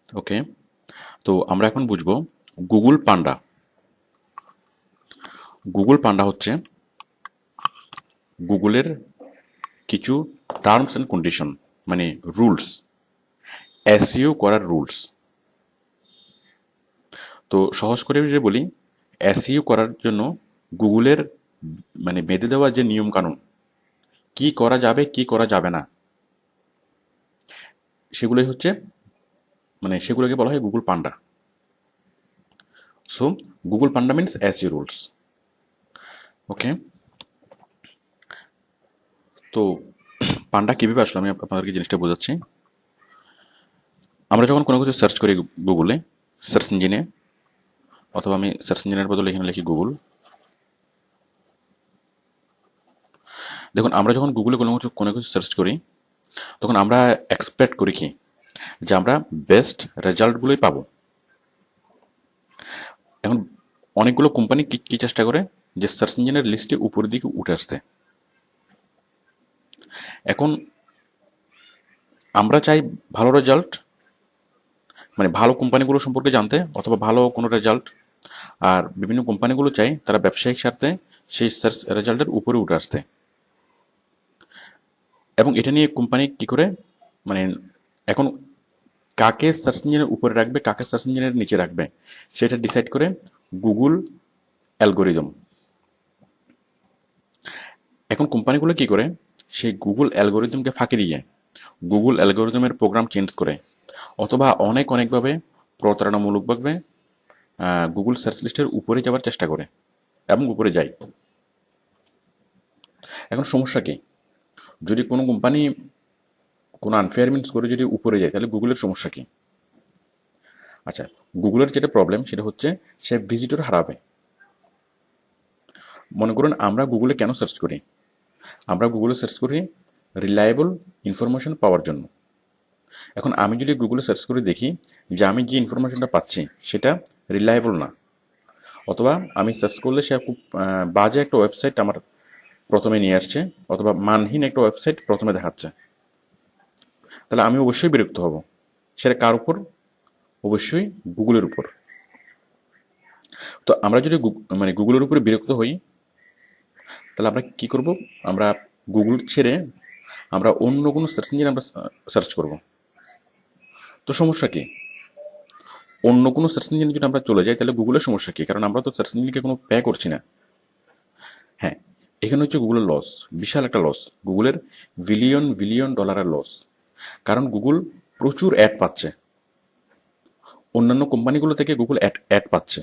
ওকে, তো আমরা এখন বুঝবো গুগল পান্ডা। গুগল পান্ডা হচ্ছে গুগলের কিছু টার্মস অ্যান্ড কন্ডিশন, মানে রুলস, এসইও করার রুলস। তো সহজ করে যদি বলি, এসইও করার জন্য গুগলের মানে বেঁধে দেওয়া যে নিয়ম কানুন, কি করা যাবে কি করা যাবে না, সেগুলোই হচ্ছে মানে সেগুলোকে বলা হয় Google panda. So Google panda means SEO rules. Okay, তো পান্ডা কিভাবে আসলো আমি আপনাদেরকে জিনিসটা বোঝাচ্ছি। আমরা যখন কোনো কিছু সার্চ করি গুগলে, সার্চ ইঞ্জিনে, অথবা আমি সার্চ ইঞ্জিনের বদলে এখানে লিখি গুগল। দেখুন, আমরা যখন গুগলে কোনো কিছু সার্চ করি, তখন আমরা এক্সপেক্ট করি কি, যে আমরা বেস্ট রেজাল্টগুলোই পাবো। এখন অনেকগুলো কোম্পানি কি কি চেষ্টা করে, যে সার্চ ইঞ্জিনের লিস্টে উপরের দিকে উঠে আসতে। এখন আমরা চাই ভালো রেজাল্ট, মানে ভালো কোম্পানিগুলো সম্পর্কে জানতে, অথবা ভালো কোনো রেজাল্ট। আর বিভিন্ন কোম্পানিগুলো চাই তারা ব্যবসায়িক স্বার্থে সেই সার্চ রেজাল্টের উপরে উঠে আসতে। এবং এটা নিয়ে কোম্পানি কি করে, মানে এখন কাকে সার্চ ইঞ্জিনের উপরে রাখবে কাকে সার্চ ইঞ্জিনের নিচে রাখবে, সেটা ডিসাইড করে গুগল অ্যালগোরিদম। এখন কোম্পানিগুলো কি করে, সেই গুগল অ্যালগোরিদমকে ফাঁকি দিয়ে গুগল অ্যালগোরিদমের প্রোগ্রাম চেঞ্জ করে, অথবা অনেকভাবে প্রতারণামূলকভাবে গুগল সার্চ লিস্টের উপরে যাওয়ার চেষ্টা করে এবং উপরে যায়। এখন সমস্যা কি, যদি কোনো কোম্পানি কোনো আনফেয়ার মিনস করে যদি উপরে যায়, তাহলে গুগলের সমস্যা কি? আচ্ছা, গুগলের যেটা প্রবলেম সেটা হচ্ছে সে ভিজিটর হারাবে। মনে করুন আমরা গুগলে কেন সার্চ করি, আমরা গুগলে সার্চ করি রিলায়েবল ইনফরমেশন পাওয়ার জন্য। এখন আমি যদি গুগলে সার্চ করে দেখি যে আমি যে ইনফরমেশনটা পাচ্ছি সেটা রিলায়েবল না, অথবা আমি সার্চ করলে সে খুব বাজে একটা ওয়েবসাইট আমার প্রথমে নিয়ে আসছে, অথবা মানহীন একটা ওয়েবসাইট প্রথমে দেখাচ্ছে, তাহলে আমি অবশ্যই বিরক্ত হব। সেটা কার উপর? অবশ্যই গুগলের উপর। তো আমরা যদি মানে গুগলের উপরে বিরক্ত হই, তাহলে আমরা কি করব? আমরা গুগল ছেড়ে আমরা অন্য কোনো সার্চ ইঞ্জিন আমরা সার্চ করব। তো সমস্যা কি? অন্য কোনো সার্চ ইঞ্জিনে যদি আমরা চলে যাই, তাহলে গুগলের সমস্যা কি? কারণ আমরা তো সার্চ ইঞ্জিনকে কোনো পে করছি না। হ্যাঁ, এখানে হচ্ছে গুগলের লস, বিশাল একটা লস। গুগলের বিলিয়ন বিলিয়ন ডলারের লস। কারণ গুগল প্রচুর অ্যাড পাচ্ছে, অন্যান্য কোম্পানিগুলো থেকে গুগল অ্যাড পাচ্ছে।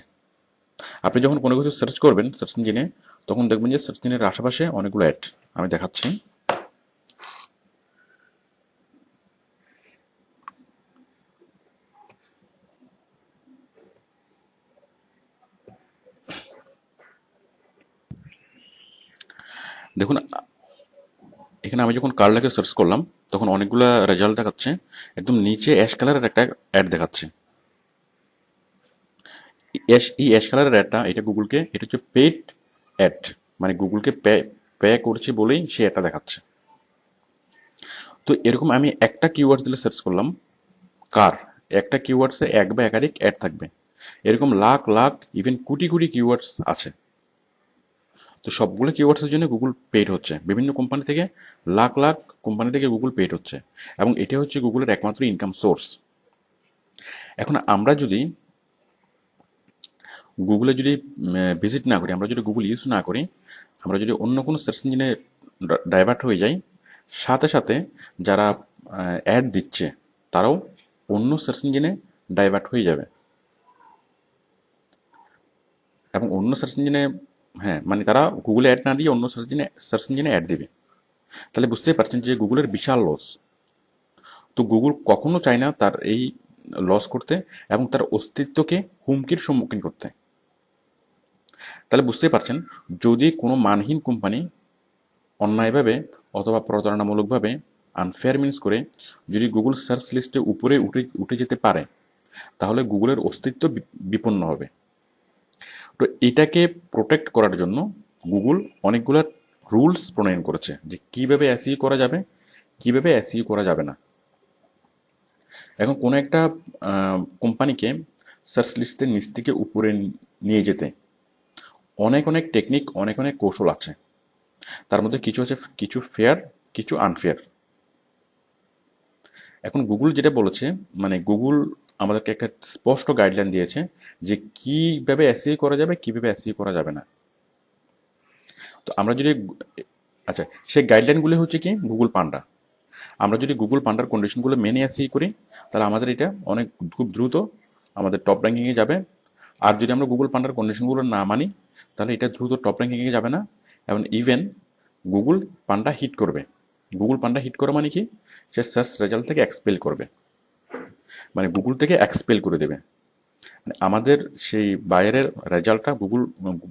আপনি যখন কোনো কিছু সার্চ করবেন সার্চ ইঞ্জিনে, তখন দেখবেন যে সার্চ ইঞ্জিনের আশেপাশে অনেকগুলো অ্যাড। আমি দেখাচ্ছি। দেখুন, এখানে আমি যখন কার লেখে সার্চ করলাম, তখন অনেকগুলো রেজাল্ট দেখাচ্ছে। একদম নিচে অ্যাশ কালারের একটা অ্যাড দেখাচ্ছে। এই অ্যাশ কালারের অ্যাডটা, এটা গুগলকে, এটা হচ্ছে পেড অ্যাড, মানে গুগলকে পে করছে বলেই সে এটা দেখাচ্ছে। তো এরকম আমি একটা কিওয়ার্ডস দিলে সার্চ করলাম কার, একটা কিওয়ার্ডসে এক বা একাধিক অ্যাড থাকবে। এরকম লাখ লাখ ইভেন কোটি কোটি কিওয়ার্ডস আছে। তো সবগুলো কিওয়ার্ডসের জন্য গুগল পেড হচ্ছে, বিভিন্ন কোম্পানি থেকে, লাখ লাখ কোম্পানি থেকে গুগল পেড হচ্ছে, এবং এটা হচ্ছে গুগলের একমাত্র ইনকাম সোর্স। এখন আমরা যদি গুগলে যদি ভিজিট না করি, আমরা যদি গুগল ইউজ না করি, আমরা যদি অন্য কোনো সার্চ ইঞ্জিনে ডাইভার্ট হয়ে যাই, সাথে সাথে যারা অ্যাড দিচ্ছে তারাও অন্য সার্চ ইঞ্জিনে ডাইভার্ট হয়ে যাবে, এবং অন্য সার্চ ইঞ্জিনে, হ্যাঁ মানে তারা গুগলে অ্যাড না দিয়ে অন্য সার্চ ইঞ্জিনে অ্যাড দিবে। তাহলে বুঝতেই পারছেন যে গুগলের বিশাল লস। তো গুগল কখনো চায় না তার এই লস করতে এবং তার অস্তিত্বকে হুমকির সম্মুখীন করতে। তাহলে বুঝতেই পারছেন, যদি কোনো মানহীন কোম্পানি অন্যায়ভাবে অথবা প্রতারণামূলকভাবে আনফেয়ার মিনস করে যদি গুগল সার্চ লিস্টে উপরে উঠে উঠে যেতে পারে, তাহলে গুগলের অস্তিত্ব বিপন্ন হবে। তো এটাকে প্রোটেক্ট করার জন্য গুগল অনেকগুলো রুলস প্রণয়ন করেছে, যে কিভাবে এসইও করা যাবে, কিভাবে এসইও করা যাবে না। এখন কোনো একটা কোম্পানিকে সার্চ লিস্টের নিচ থেকে উপরে নিয়ে যেতে অনেক অনেক টেকনিক, অনেক অনেক কৌশল আছে। তার মধ্যে কিছু আছে, কিছু ফেয়ার, কিছু আনফেয়ার। এখন গুগল যেটা বলেছে, মানে গুগল আমাদেরকে একটা স্পষ্ট গাইডলাইন দিয়েছে যে কিভাবে এসইও করা যাবে, কিভাবে এসইও করা যাবে না। তো আমরা যদি, আচ্ছা, সেই গাইডলাইনগুলি হচ্ছে কি গুগল পান্ডা। আমরা যদি গুগল পান্ডার কন্ডিশনগুলো মেনে এসই করি, তাহলে আমাদের এটা অনেক খুব দ্রুত আমাদের টপ র্যাঙ্কিংয়ে যাবে। আর যদি আমরা গুগল পান্ডার কন্ডিশনগুলো না মানি, তাহলে এটা দ্রুত টপ র্যাঙ্কিংয়ে যাবে না, এবং ইভেন গুগল পান্ডা হিট করবে। গুগল পান্ডা হিট করা মানে কি, সে সার্চ রেজাল্ট থেকে এক্সপেল করবে, মানে গুগল থেকে এক্সপেল করে দেবে। মানে আমাদের সেই বায়ারের রেজাল্টটা গুগল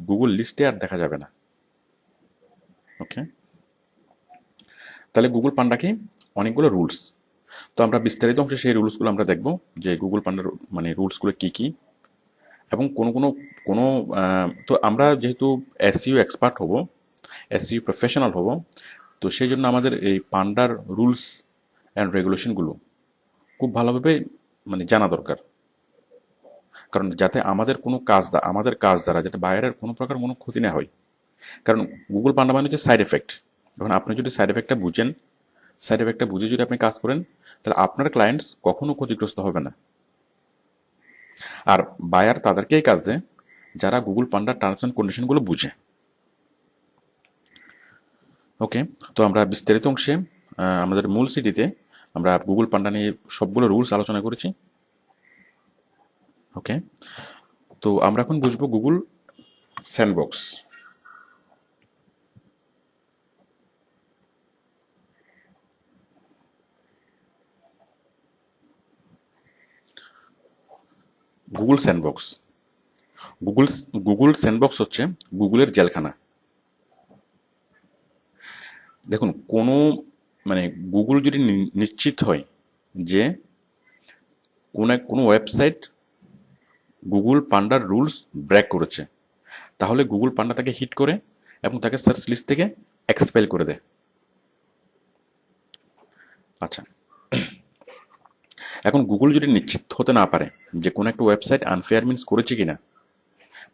গুগল লিস্টে আর দেখা যাবে না। ওকে, তাহলে গুগল পান্ডা কি, অনেকগুলো রুলস। তো আমরা বিস্তারিত অংশে সেই রুলসগুলো আমরা দেখব, যে গুগল পান্ডার মানে রুলসগুলো কি কি, এবং কোনো কোনো কোনো তো আমরা যেহেতু এসইও এক্সপার্ট হব, এসইও প্রফেশনাল হব, তো সেই জন্য আমাদের এই পান্ডার রুলস অ্যান্ড রেগুলেশনগুলো খুব ভালোভাবে মানে জানা দরকার। কারণ যাতে আমাদের কোনো কাজ আমাদের কাজ দ্বারা যাতে বাইরের কোনো প্রকার কোনো ক্ষতি না হয়। কারণ গুগল পান্ডা মানে হচ্ছে সাইড এফেক্ট। এখন আপনি যদি সাইড এফেক্টটা বুঝেন, সাইড এফেক্টটা বুঝে যদি আপনি কাজ করেন, তাহলে আপনার ক্লায়েন্টস কখনো ক্ষতিগ্রস্ত হবে না। আর বায়ার তাদেরকেই কাজ দেয় যারা গুগল পান্ডার টার্মস অ্যান্ড কন্ডিশনগুলো বুঝে। ওকে, তো আমরা বিস্তারিত অংশে আমাদের মূল সিটিতে আমরা গুগল পান্ডা নিয়ে সবগুলো রুলস আলোচনা করেছি। ওকে, তো আমরা এখন বুঝবো Google sandbox. Google sandbox, Google Google sandbox হচ্ছে গুগলের জেলখানা। দেখুন, কোনো মানে গুগল যদি নিশ্চিত হয় যে কোনো ওয়েবসাইট গুগল পান্ডার রুলস ব্রেক করেছে, তাহলে গুগল পান্ডা তাকে হিট করে এবং তাকে সার্চ লিস্ট থেকে এক্সপেল করে দেয়। আচ্ছা, এখন গুগল যদি নিশ্চিত হতে না পারে যে কোনো একটা ওয়েবসাইট আনফেয়ার মিন্স করেছে কিনা,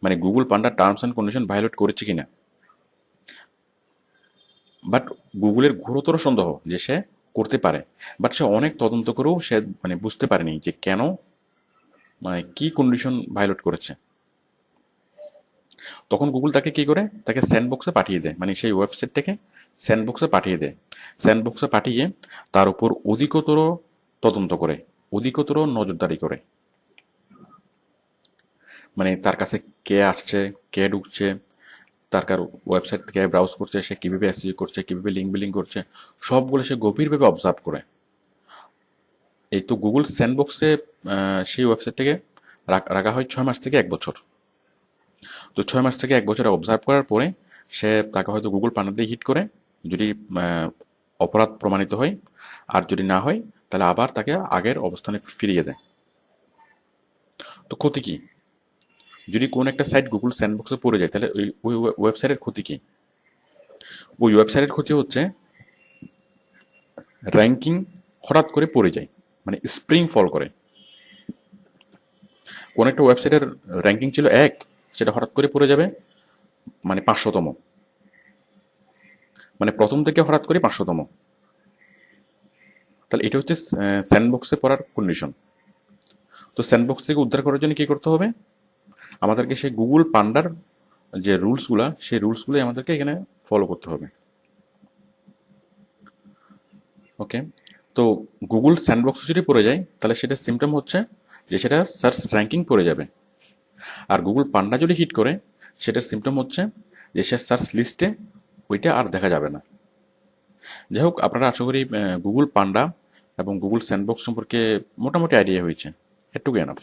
মানে গুগল পান্ডার টার্মস অ্যান্ড কন্ডিশন ভায়োলেট করেছে কিনা, বাট গুগলের ঘোরতর সন্দেহ যে সে করতে পারে, বাট সে অনেক তদন্ত করেও সে মানে বুঝতে পারেনি যে কেন, মানে কি কন্ডিশন ভায়োলেট করেছে, তখন গুগল তাকে কি করে, তাকে স্যান্ডবক্সে পাঠিয়ে দেয়, মানে সেই ওয়েবসাইটটাকে স্যান্ডবক্সে পাঠিয়ে দেয়। স্যান্ডবক্সে পাঠিয়ে তার উপর অধিকতর তদন্ত করে, অধিকতর নজরদারি করে। মানে তার কাছে কে আসছে, কে ঢুকছে, তার কার ওয়েবসাইট থেকে ব্রাউজ করছে, সে কীভাবে এসইও করছে, কীভাবে লিঙ্ক বিলিং করছে, সবগুলো সে গভীরভাবে অবজার্ভ করে। এই তো গুগল স্যান্ডবক্সে সেই ওয়েবসাইট থেকে রাখা হয় 6 মাস থেকে 1 বছর। তো 6 মাস থেকে 1 বছর অবজার্ভ করার পরে সে তাকে হয়তো গুগল পান্ডা দিয়ে হিট করে, যদি অপরাধ প্রমাণিত হয়, আর যদি না হয় তাহলে আবার তাকে আগের অবস্থানে ফিরিয়ে দেয়। তো ক্ষতি কি, যদি কোন একটা সাইট গুগল স্যান্ডবক্সে পড়ে যায়, তাহলে ওই ওয়েবসাইটের ক্ষতি কি? ওই ওয়েবসাইটের ক্ষতি হচ্ছে র্যাঙ্কিং হঠাৎ করে পড়ে যায়, মানে স্প্রিং ফল করে। কোন একটা ওয়েবসাইটের র্যাঙ্কিং ছিল 1, সেটা হঠাৎ করে পড়ে যাবে মানে 500তম, মানে প্রথম থেকে হঠাৎ করে 500তম। তাহলে এটা হচ্ছে স্যান্ডবক্সে পড়ার কন্ডিশন। তো স্যান্ডবক্স থেকে উদ্ধার করার জন্য কি করতে হবে, আমাদেরকে সেই গুগল পান্ডার যে রুলসগুলা, সেই রুলসগুলোই আমাদেরকে এখানে ফলো করতে হবে। ওকে, তো গুগল স্যান্ডবক্স যদি পড়ে যায়, তাহলে সেটার সিমটম হচ্ছে যে সেটা সার্চ র্যাঙ্কিং পড়ে যাবে। আর গুগল পান্ডা যদি হিট করে, সেটার সিমটম হচ্ছে যে সে সার্চ লিস্টে ওইটা আর দেখা যাবে না। যাই হোক, আপনারা আশা করি গুগল পান্ডা এবং গুগল স্যান্ডবক্স সম্পর্কে মোটামুটি আইডিয়া হয়েছে। এটুকু এনাফ।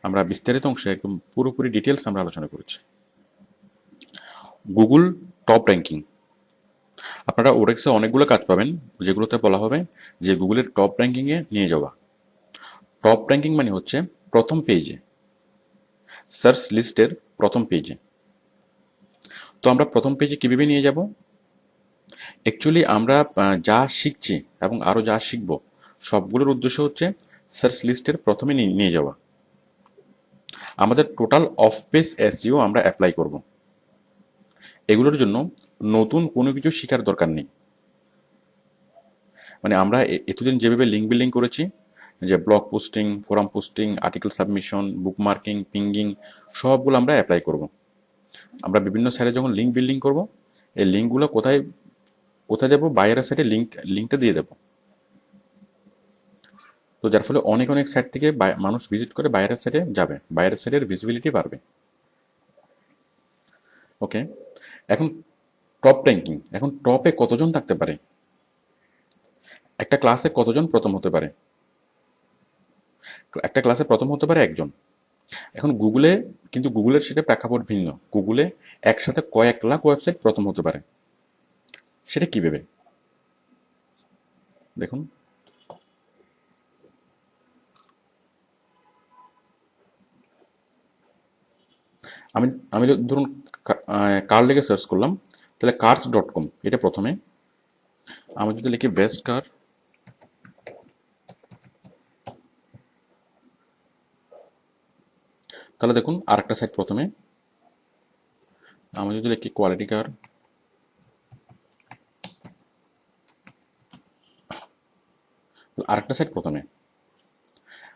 আমরা বিস্তারিত অংশে একদম পুরোপুরি ডিটেলস আমরা আলোচনা করেছি। গুগল টপ র্যাঙ্কিং, আপনারা ওরেক্সে অনেকগুলো কাজ পাবেন যেগুলোতে বলা হবে যে গুগলের টপ র্যাঙ্কিংয়ে নিয়ে যাওয়া। টপ র্যাঙ্কিং মানে হচ্ছে প্রথম পেজে, সার্চ লিস্টের প্রথম পেজে। তো আমরা প্রথম পেজে কীভাবে নিয়ে যাব? অ্যাকচুয়ালি আমরা যা শিখছি এবং আরও যা শিখব, সবগুলোর উদ্দেশ্য হচ্ছে সার্চ লিস্টের প্রথমে নিয়ে যাওয়া। আমাদের টোটাল অফ পেজ এসইও আমরা অ্যাপ্লাই করব। এগুলোর জন্য নতুন কোনো কিছু শেখার দরকার নেই। মানে আমরা এতদিন যেভাবে লিঙ্ক বিল্ডিং করেছি, যে blog posting, forum posting, article submission, bookmarking, পিঙ্গিং, সবগুলো আমরা অ্যাপ্লাই করব। আমরা বিভিন্ন সাইটে যখন লিঙ্ক বিল্ডিং করব, এই লিঙ্কগুলো কোথায় কোথায় দেবো, বাইরের সাইটে লিঙ্কটা দিয়ে দেবো। তো যার ফলে অনেক অনেক সাইট থেকে মানুষ ভিজিট করে বাইরের সাইটে যাবে, বাইরের সাইটের ভিজিবিলিটি বাড়বে। ওকে, এখন টপ র্যাঙ্কিং। এখন টপে কতজন থাকতে পারে? একটা ক্লাসে কতজন প্রথম হতে পারে? একটা ক্লাসে প্রথম হতে পারে একজন। এখন গুগলে, কিন্তু গুগলের সেটা প্রেক্ষাপট ভিন্ন। গুগলে একসাথে কয়েক লাখ ওয়েবসাইট প্রথম হতে পারে। সেটা কিভাবে দেখুন। আমি আমি ধরুন কার লিখে সার্চ করলাম, তাহলে কার্স.com এটা প্রথমে। আমি যদি লিখি বেস্ট কার, তাহলে দেখুন আরেকটা সাইট প্রথমে। আমি যদি লিখি কোয়ালিটি কার, আরেকটা সাইট প্রথমে।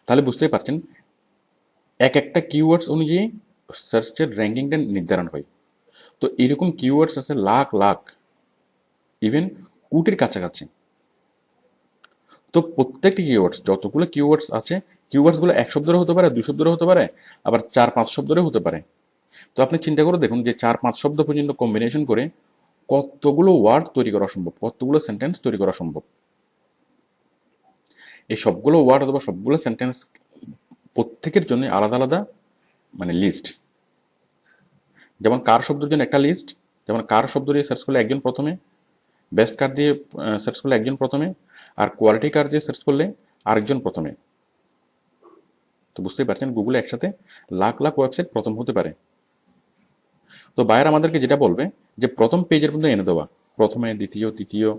তাহলে বুঝতেই পারছেন এক একটা কিওয়ার্ডস অনুযায়ী সার্চের র্যাঙ্কিংটা নির্ধারণ হয়। তো এরকম কিওয়ার্ডস আছে লাখ লাখ, ইভেন কোটির কাছাকাছি। তো প্রত্যেকটি কিওয়ার্ডস, যতগুলো কিওয়ার্ডস আছে, কিওয়ার্ডসগুলো এক শব্দের হতে পারে, দুই শব্দের হতে পারে, আবার 4-5 শব্দেরও হতে পারে। তো আপনি চিন্তা করে দেখুন যে 4-5 শব্দ পর্যন্ত কম্বিনেশন করে কতগুলো ওয়ার্ড তৈরি করা সম্ভব, কতগুলো সেন্টেন্স তৈরি করা সম্ভব। এই সবগুলো ওয়ার্ড অথবা সবগুলো সেন্টেন্স প্রত্যেকের জন্য আলাদা আলাদা মানে লিস্ট। যেমন কার শব্দের জন্য একটা লিস্ট, যেমন কার শব্দ দিয়ে সার্চ করলে একজন প্রথমে, বেস্ট কার দিয়ে সার্চ করলে একজন প্রথমে, আর কোয়ালিটি কার দিয়ে সার্চ করলে আরেকজন প্রথমে। তো বুঝতেই পারছেন গুগলে একসাথে লাখ লাখ ওয়েবসাইট প্রথম হতে পারে। তো বায়ার আমাদেরকে যেটা বলবে যে প্রথম পেজের মধ্যে এনে দেওয়া, প্রথমে, দ্বিতীয়, তৃতীয়,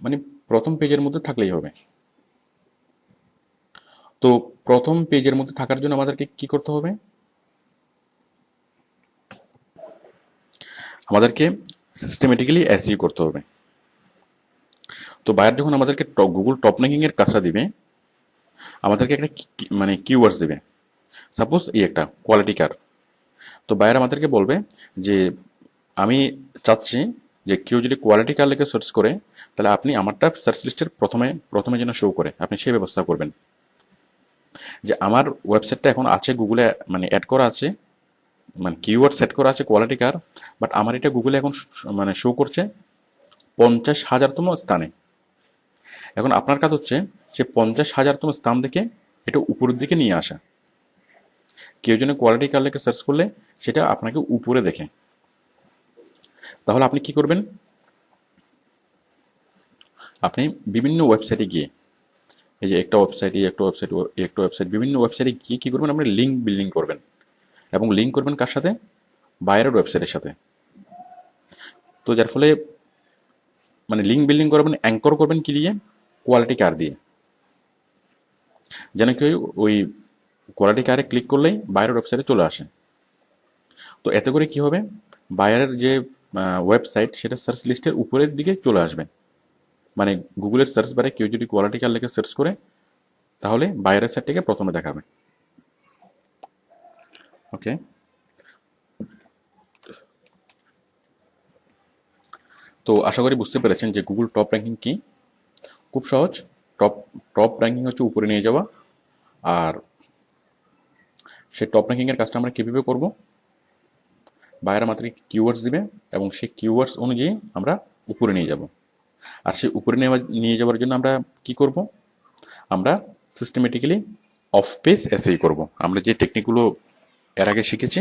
মানে প্রথম পেজের মধ্যে থাকলেই হবে। তো প্রথম পেজের মধ্যে থাকার জন্য আমাদেরকে কি করতে হবে? আমাদেরকে সিস্টেমেটিক্যালি এসইও করতে হবে। তো বায়ার যখন আমাদেরকে গুগল টপ র্যাঙ্কিং এর কাজটা দিবে, আমাদেরকে একটা মানে কিওয়ার্ডস দিবে। সাপোজ এই একটা কোয়ালিটি কার। তো বায়ার আমাদেরকে বলবে যে আমি চাচ্ছি যে কেউ যদি কোয়ালিটি কার লিখে সার্চ করে, তাহলে আপনি আমারটা সার্চ লিস্টের প্রথমে প্রথমে যেন শো করে, আপনি সেই ব্যবস্থা করবেন। যে আমার ওয়েবসাইটটা এখন আছে গুগলে, মানে অ্যাড করা আছে, মানে কিওয়ার্ড সেট করা আছে কোয়ালিটি কার, বাট আমার এটা গুগলে এখন মানে শো করছে 50,000তম স্থানে। এখন আপনার কাজ হচ্ছে সে 50,000তম স্থান থেকে এটা উপরের দিকে নিয়ে আসা। কেউ যেন কোয়ালিটি কার লিখে সার্চ করলে সেটা আপনাকে উপরে দেখে। তাহলে আপনি কি করবেন? আপনি বিভিন্ন ওয়েবসাইটে গিয়ে, এই যে একটা ওয়েবসাইট, এই একটা ওয়েবসাইট, এই একটা ওয়েবসাইট, বিভিন্ন ওয়েবসাইটে গিয়ে কি করবেন? আপনি লিঙ্ক বিল্ডিং করবেন। এবং লিঙ্ক করবেন কার সাথে? বাইরের ওয়েবসাইটের সাথে। তো যার ফলে মানে লিঙ্ক বিল্ডিং করবেন, অ্যাঙ্কর করবেন কি দিয়ে? কোয়ালিটি কার দিয়ে। যেন কেউ ওই কোয়ালিটি কারে ক্লিক করলেই বাইরের ওয়েবসাইটে চলে আসে। তো এতে করে কি হবে? বাইরের যে ওয়েবসাইট সেটা সার্চ লিস্টের উপরের দিকে চলে আসবে। মানে গুগলের সার্চ বারে কেউ যদি কোয়ালিটি কার লিখে সার্চ করে, তাহলে বাইরের সাইটটিকে প্রথমে দেখাবে। ওকে, তো আশা করি বুঝতে পেরেছেন যে গুগল টপ র্যাঙ্কিং কি। খুব সহজ। টপ টপ র্যাঙ্কিং হচ্ছে উপরে নিয়ে যাওয়া। আর সেই টপ র্যাঙ্কিংয়ের কাজটা আমরা কীভাবে করব? বাইরে আমাদেরকে কিওয়ার্ডস দিবে এবং সেই কিওয়ার্ডস অনুযায়ী আমরা উপরে নিয়ে যাব। আর সেই উপরে নিয়ে যাওয়ার জন্য আমরা কি করব? আমরা সিস্টেমেটিক্যালি অফ পেজ এসই করব। আমরা যে টেকনিকগুলো এর আগে শিখেছি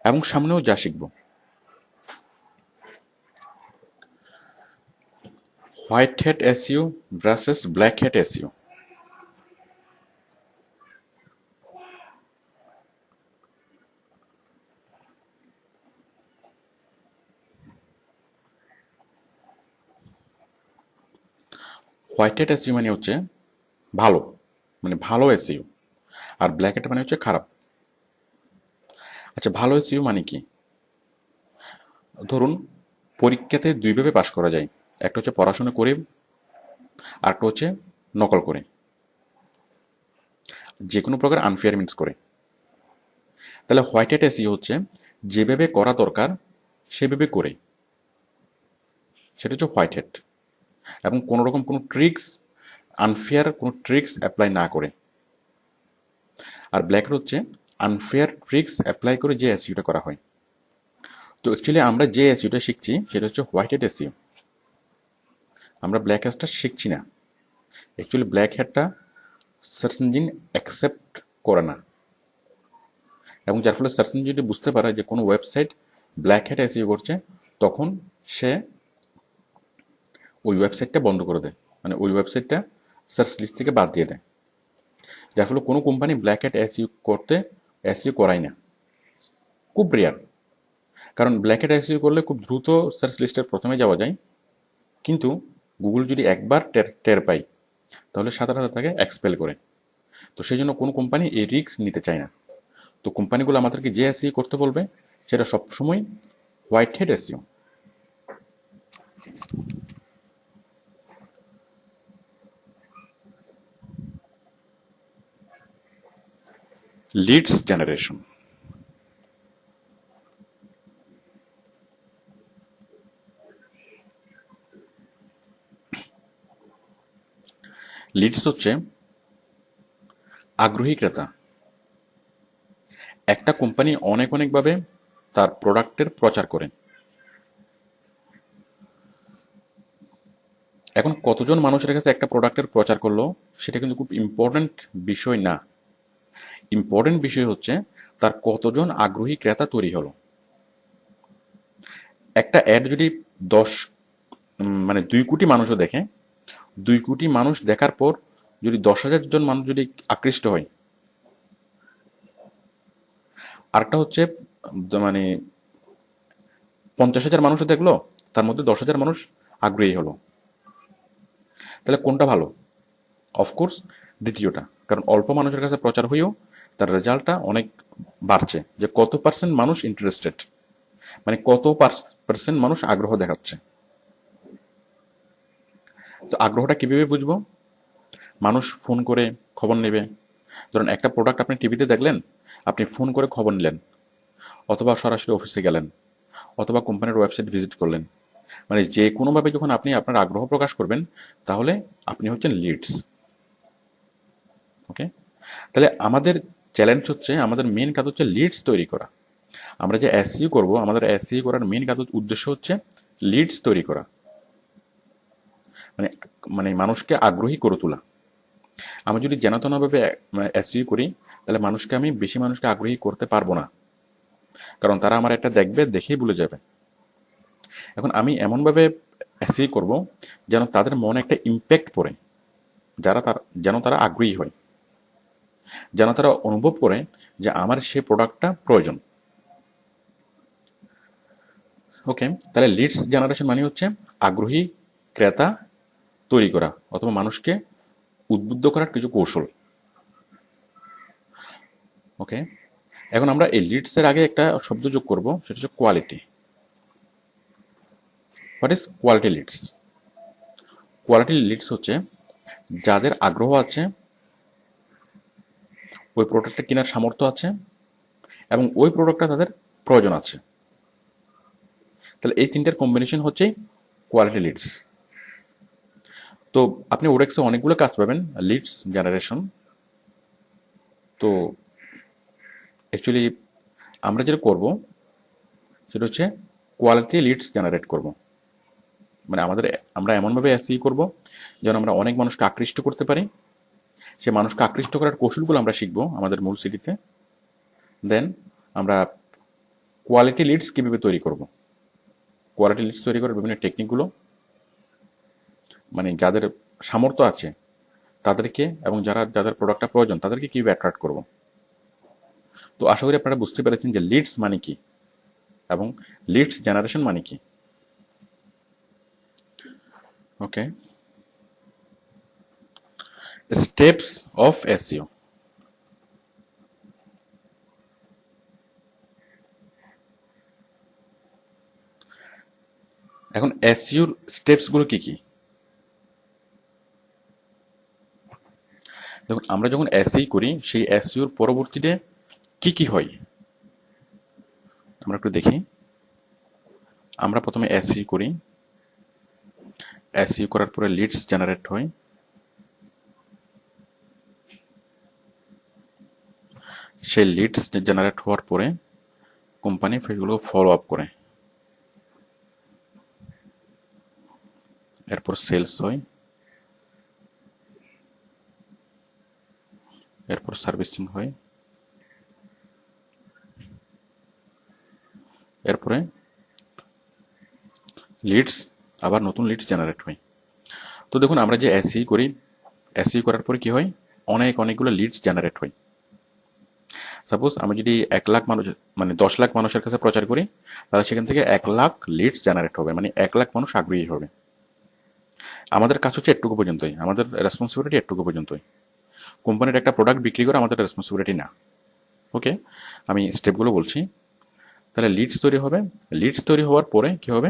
এবং সামনেও যা শিখব। White hat SEO versus black hat SEO. White hat SEO মানে হচ্ছে ভালো, মানে ভালো এসইও। আর ব্ল্যাক হ্যাট মানে হচ্ছে খারাপ। আচ্ছা, ভালো এসইও মানে কি? ধরুন, পরীক্ষাতে দুইভাবে পাশ করা যায়। একটা হচ্ছে পড়াশোনা করে, আর একটা হচ্ছে নকল করে, যে কোনো প্রকার আনফেয়ার মিন্স করে। তাহলে হোয়াইট হ্যাট এসইও হচ্ছে যেভাবে করা দরকার সেভাবে করে, সেটা হচ্ছে হোয়াইট হ্যাট। এবং কোনো রকম কোনো ট্রিক্স, আনফেয়ার কোনো ট্রিক্স অ্যাপ্লাই না করে। আর ব্ল্যাক হ্যাট হচ্ছে আনফেয়ার ট্রিক্স অ্যাপ্লাই করে যে এসইওটা করা হয়। তো অ্যাকচুয়ালি আমরা যে এসইওটা শিখছি সেটা হচ্ছে হোয়াইট হ্যাট এসইও। আমরা ব্ল্যাক হ্যাটটা শিখছি না। অ্যাকচুয়ালি ব্ল্যাক হ্যাটটা সার্চ ইঞ্জিন অ্যাকসেপ্ট করে না, এবং যার ফলে সার্চ ইঞ্জিন যদি বুঝতে পারে যে কোনো ওয়েবসাইট ব্ল্যাক হ্যাট এসইও করছে, তখন সে ওই ওয়েবসাইটটা বন্ধ করে দেয়, মানে ওই ওয়েবসাইটটা সার্চ লিস্ট থেকে বাদ দিয়ে দেয়। যার ফলে কোনো কোম্পানি ব্ল্যাক হ্যাট এসইও করায় না, খুব রেয়ার। কারণ ব্ল্যাক হ্যাট এসইও করলে খুব দ্রুত সার্চ লিস্টের প্রথমে যাওয়া যায়, কিন্তু গুগল যদি একবার টের পায় তাহলে সাথে সাথে তাকে এক্সপেল করে। তো সেই জন্য কোনো কোম্পানি এই রিস্ক নিতে চায় না। তো কোম্পানিগুলো আমাদেরকে যে এসইও করতে বলবে সেটা সবসময় white hat SEO. Leads generation. Leads হচ্ছে আগ্রহী ক্রেতা। একটা কোম্পানি অনেক অনেকভাবে তার প্রোডাক্টের প্রচার করে। এখন কতজন মানুষের কাছে একটা প্রোডাক্টের প্রচার করলো সেটা কিন্তু খুব ইম্পর্ট্যান্ট বিষয় না। ইম্পর্ট্যান্ট বিষয় হচ্ছে তার কতজন আগ্রহী ক্রেতা তৈরি হলো। একটা অ্যাড যদি 10 মানে 2 কোটি মানুষও দেখে, 2 কোটি মানুষ দেখার পর যদি 10,000 জন মানুষ যদি আকৃষ্ট হয়, আরেকটা হচ্ছে মানে 50,000 মানুষও দেখলো, তার মধ্যে 10,000 মানুষ আগ্রহী হলো, তাহলে কোনটা ভালো? অফকোর্স দ্বিতীয়টা। কারণ অল্প মানুষের কাছে প্রচার হয়েও তার রেজাল্টটা অনেক বাড়ছে, যে কত পার্সেন্ট মানুষ ইন্টারেস্টেড, মানে কত পার্সেন্ট মানুষ আগ্রহ দেখাচ্ছে। তো আগ্রহটা কিভাবে বুঝবো? মানুষ ফোন করে খবর নেবে। ধরুন একটা প্রোডাক্ট আপনি টিভিতে দেখলেন, আপনি ফোন করে খবর নিলেন, অথবা সরাসরি অফিসে গেলেন, অথবা কোম্পানির ওয়েবসাইট ভিজিট করলেন। মানে যে কোনোভাবে যখন আপনি আপনার আগ্রহ প্রকাশ করবেন, তাহলে আপনি হচ্ছেন লিডস। ওকে, তাহলে আমাদের চ্যালেঞ্জ হচ্ছে, আমাদের মেন কাজ হচ্ছে লিডস তৈরি করা। আমরা যে এসইও করব, আমাদের এসইও করার মেন কাজ উদ্দেশ্য হচ্ছে লিডস তৈরি করা, মানে মানে মানুষকে আগ্রহী করে তোলা। আমি যদি যেনতেনভাবে এসইও করি, তাহলে আমি বেশি মানুষকে আগ্রহী করতে পারবো না, কারণ তারা আমার একটা দেখবে, দেখেই ভুলে যাবে। এখন আমি এমনভাবে এসইও করব যেন তাদের মনে একটা ইম্প্যাক্ট পড়ে, যেন তারা আগ্রহী হয়, যেন তারা অনুভব করে যে আমার সেই প্রোডাক্টটা প্রয়োজন। ওকে, তাহলে লিডস জেনারেশন মানে হচ্ছে আগ্রহী ক্রেতা তৈরি করা, অথবা মানুষকে উদ্বুদ্ধ করার কিছু কৌশল। ওকে, এখন আমরা এই লিডসের আগে একটা শব্দ যোগ করব, সেটা হচ্ছে quality. What is quality leads? Quality leads হচ্ছে যাদের আগ্রহ আছে, ওই প্রোডাক্টটা কেনার সামর্থ্য আছে, এবং ওই প্রোডাক্টটা তাদের প্রয়োজন আছে। তাহলে এই তিনটার কম্বিনেশন হচ্ছে কোয়ালিটি লিডস। তো আপনি ওরেক্সে অনেকগুলো কাজ পাবেন লিডস জেনারেশন। তো অ্যাকচুয়ালি আমরা যেটা করব সেটা হচ্ছে কোয়ালিটি লিডস জেনারেট করব। মানে আমরা এমনভাবে এসই করব যেন আমরা অনেক মানুষকে আকৃষ্ট করতে পারি। সে মানুষকে আকৃষ্ট করার কৌশলগুলো আমরা শিখবো আমাদের মূল সিটিতে। দেন আমরা কোয়ালিটি লিডস কীভাবে তৈরি করব, কোয়ালিটি লিডস তৈরি করার বিভিন্ন টেকনিকগুলো, মানে যাদের সামর্থ্য আছে তাদেরকে, এবং যাদের প্রোডাক্টটা প্রয়োজন তাদেরকে কীভাবে অ্যাট্রাক্ট করব। তো আশা করি আপনারা বুঝতে পেরেছেন যে লিডস মানে কি এবং লিডস জেনারেশন মানে কি। ওকে, স্টেপস অফ এসইও। এখন এসইওর স্টেপস গুলো কি কি? দেখুন, আমরা যখন এসই করি সেই এসইওর পরবর্তীতে কি কি হয় আমরা একটু দেখি। আমরা প্রথমে এসই করি, এসই করার পরে লিডস জেনারেট হয়, সেই লিডস জেনারেট হওয়ার পরে কোম্পানি সেগুলোকে ফলো আপ করে, এরপর সেলস হয়, এরপর সার্ভিসিং হয়, এরপরে লিডস, আবার নতুন লিডস জেনারেট হয়। তো দেখুন, আমরা যে এসই করি, এসই করার পরে কি হয়, অনেকগুলো লিডস জেনারেট হয়। সাপোজ আমি যদি 1 লাখ মানুষ, মানে 10 লাখ মানুষের কাছে প্রচার করি, তাহলে সেখান থেকে 1 লাখ লিডস জেনারেট হবে, মানে 1 লাখ মানুষ আগ্রহী হবে। আমাদের কাজ হচ্ছে এটুকু পর্যন্তই, আমাদের রেসপন্সিবিলিটি এটুকু পর্যন্তই। কোম্পানির একটা প্রোডাক্ট বিক্রি করা আমাদের রেসপন্সিবিলিটি না। ওকে, আমি স্টেপগুলো বলছি। তাহলে লিডস তৈরি হবে, লিডস তৈরি হওয়ার পরে কি হবে,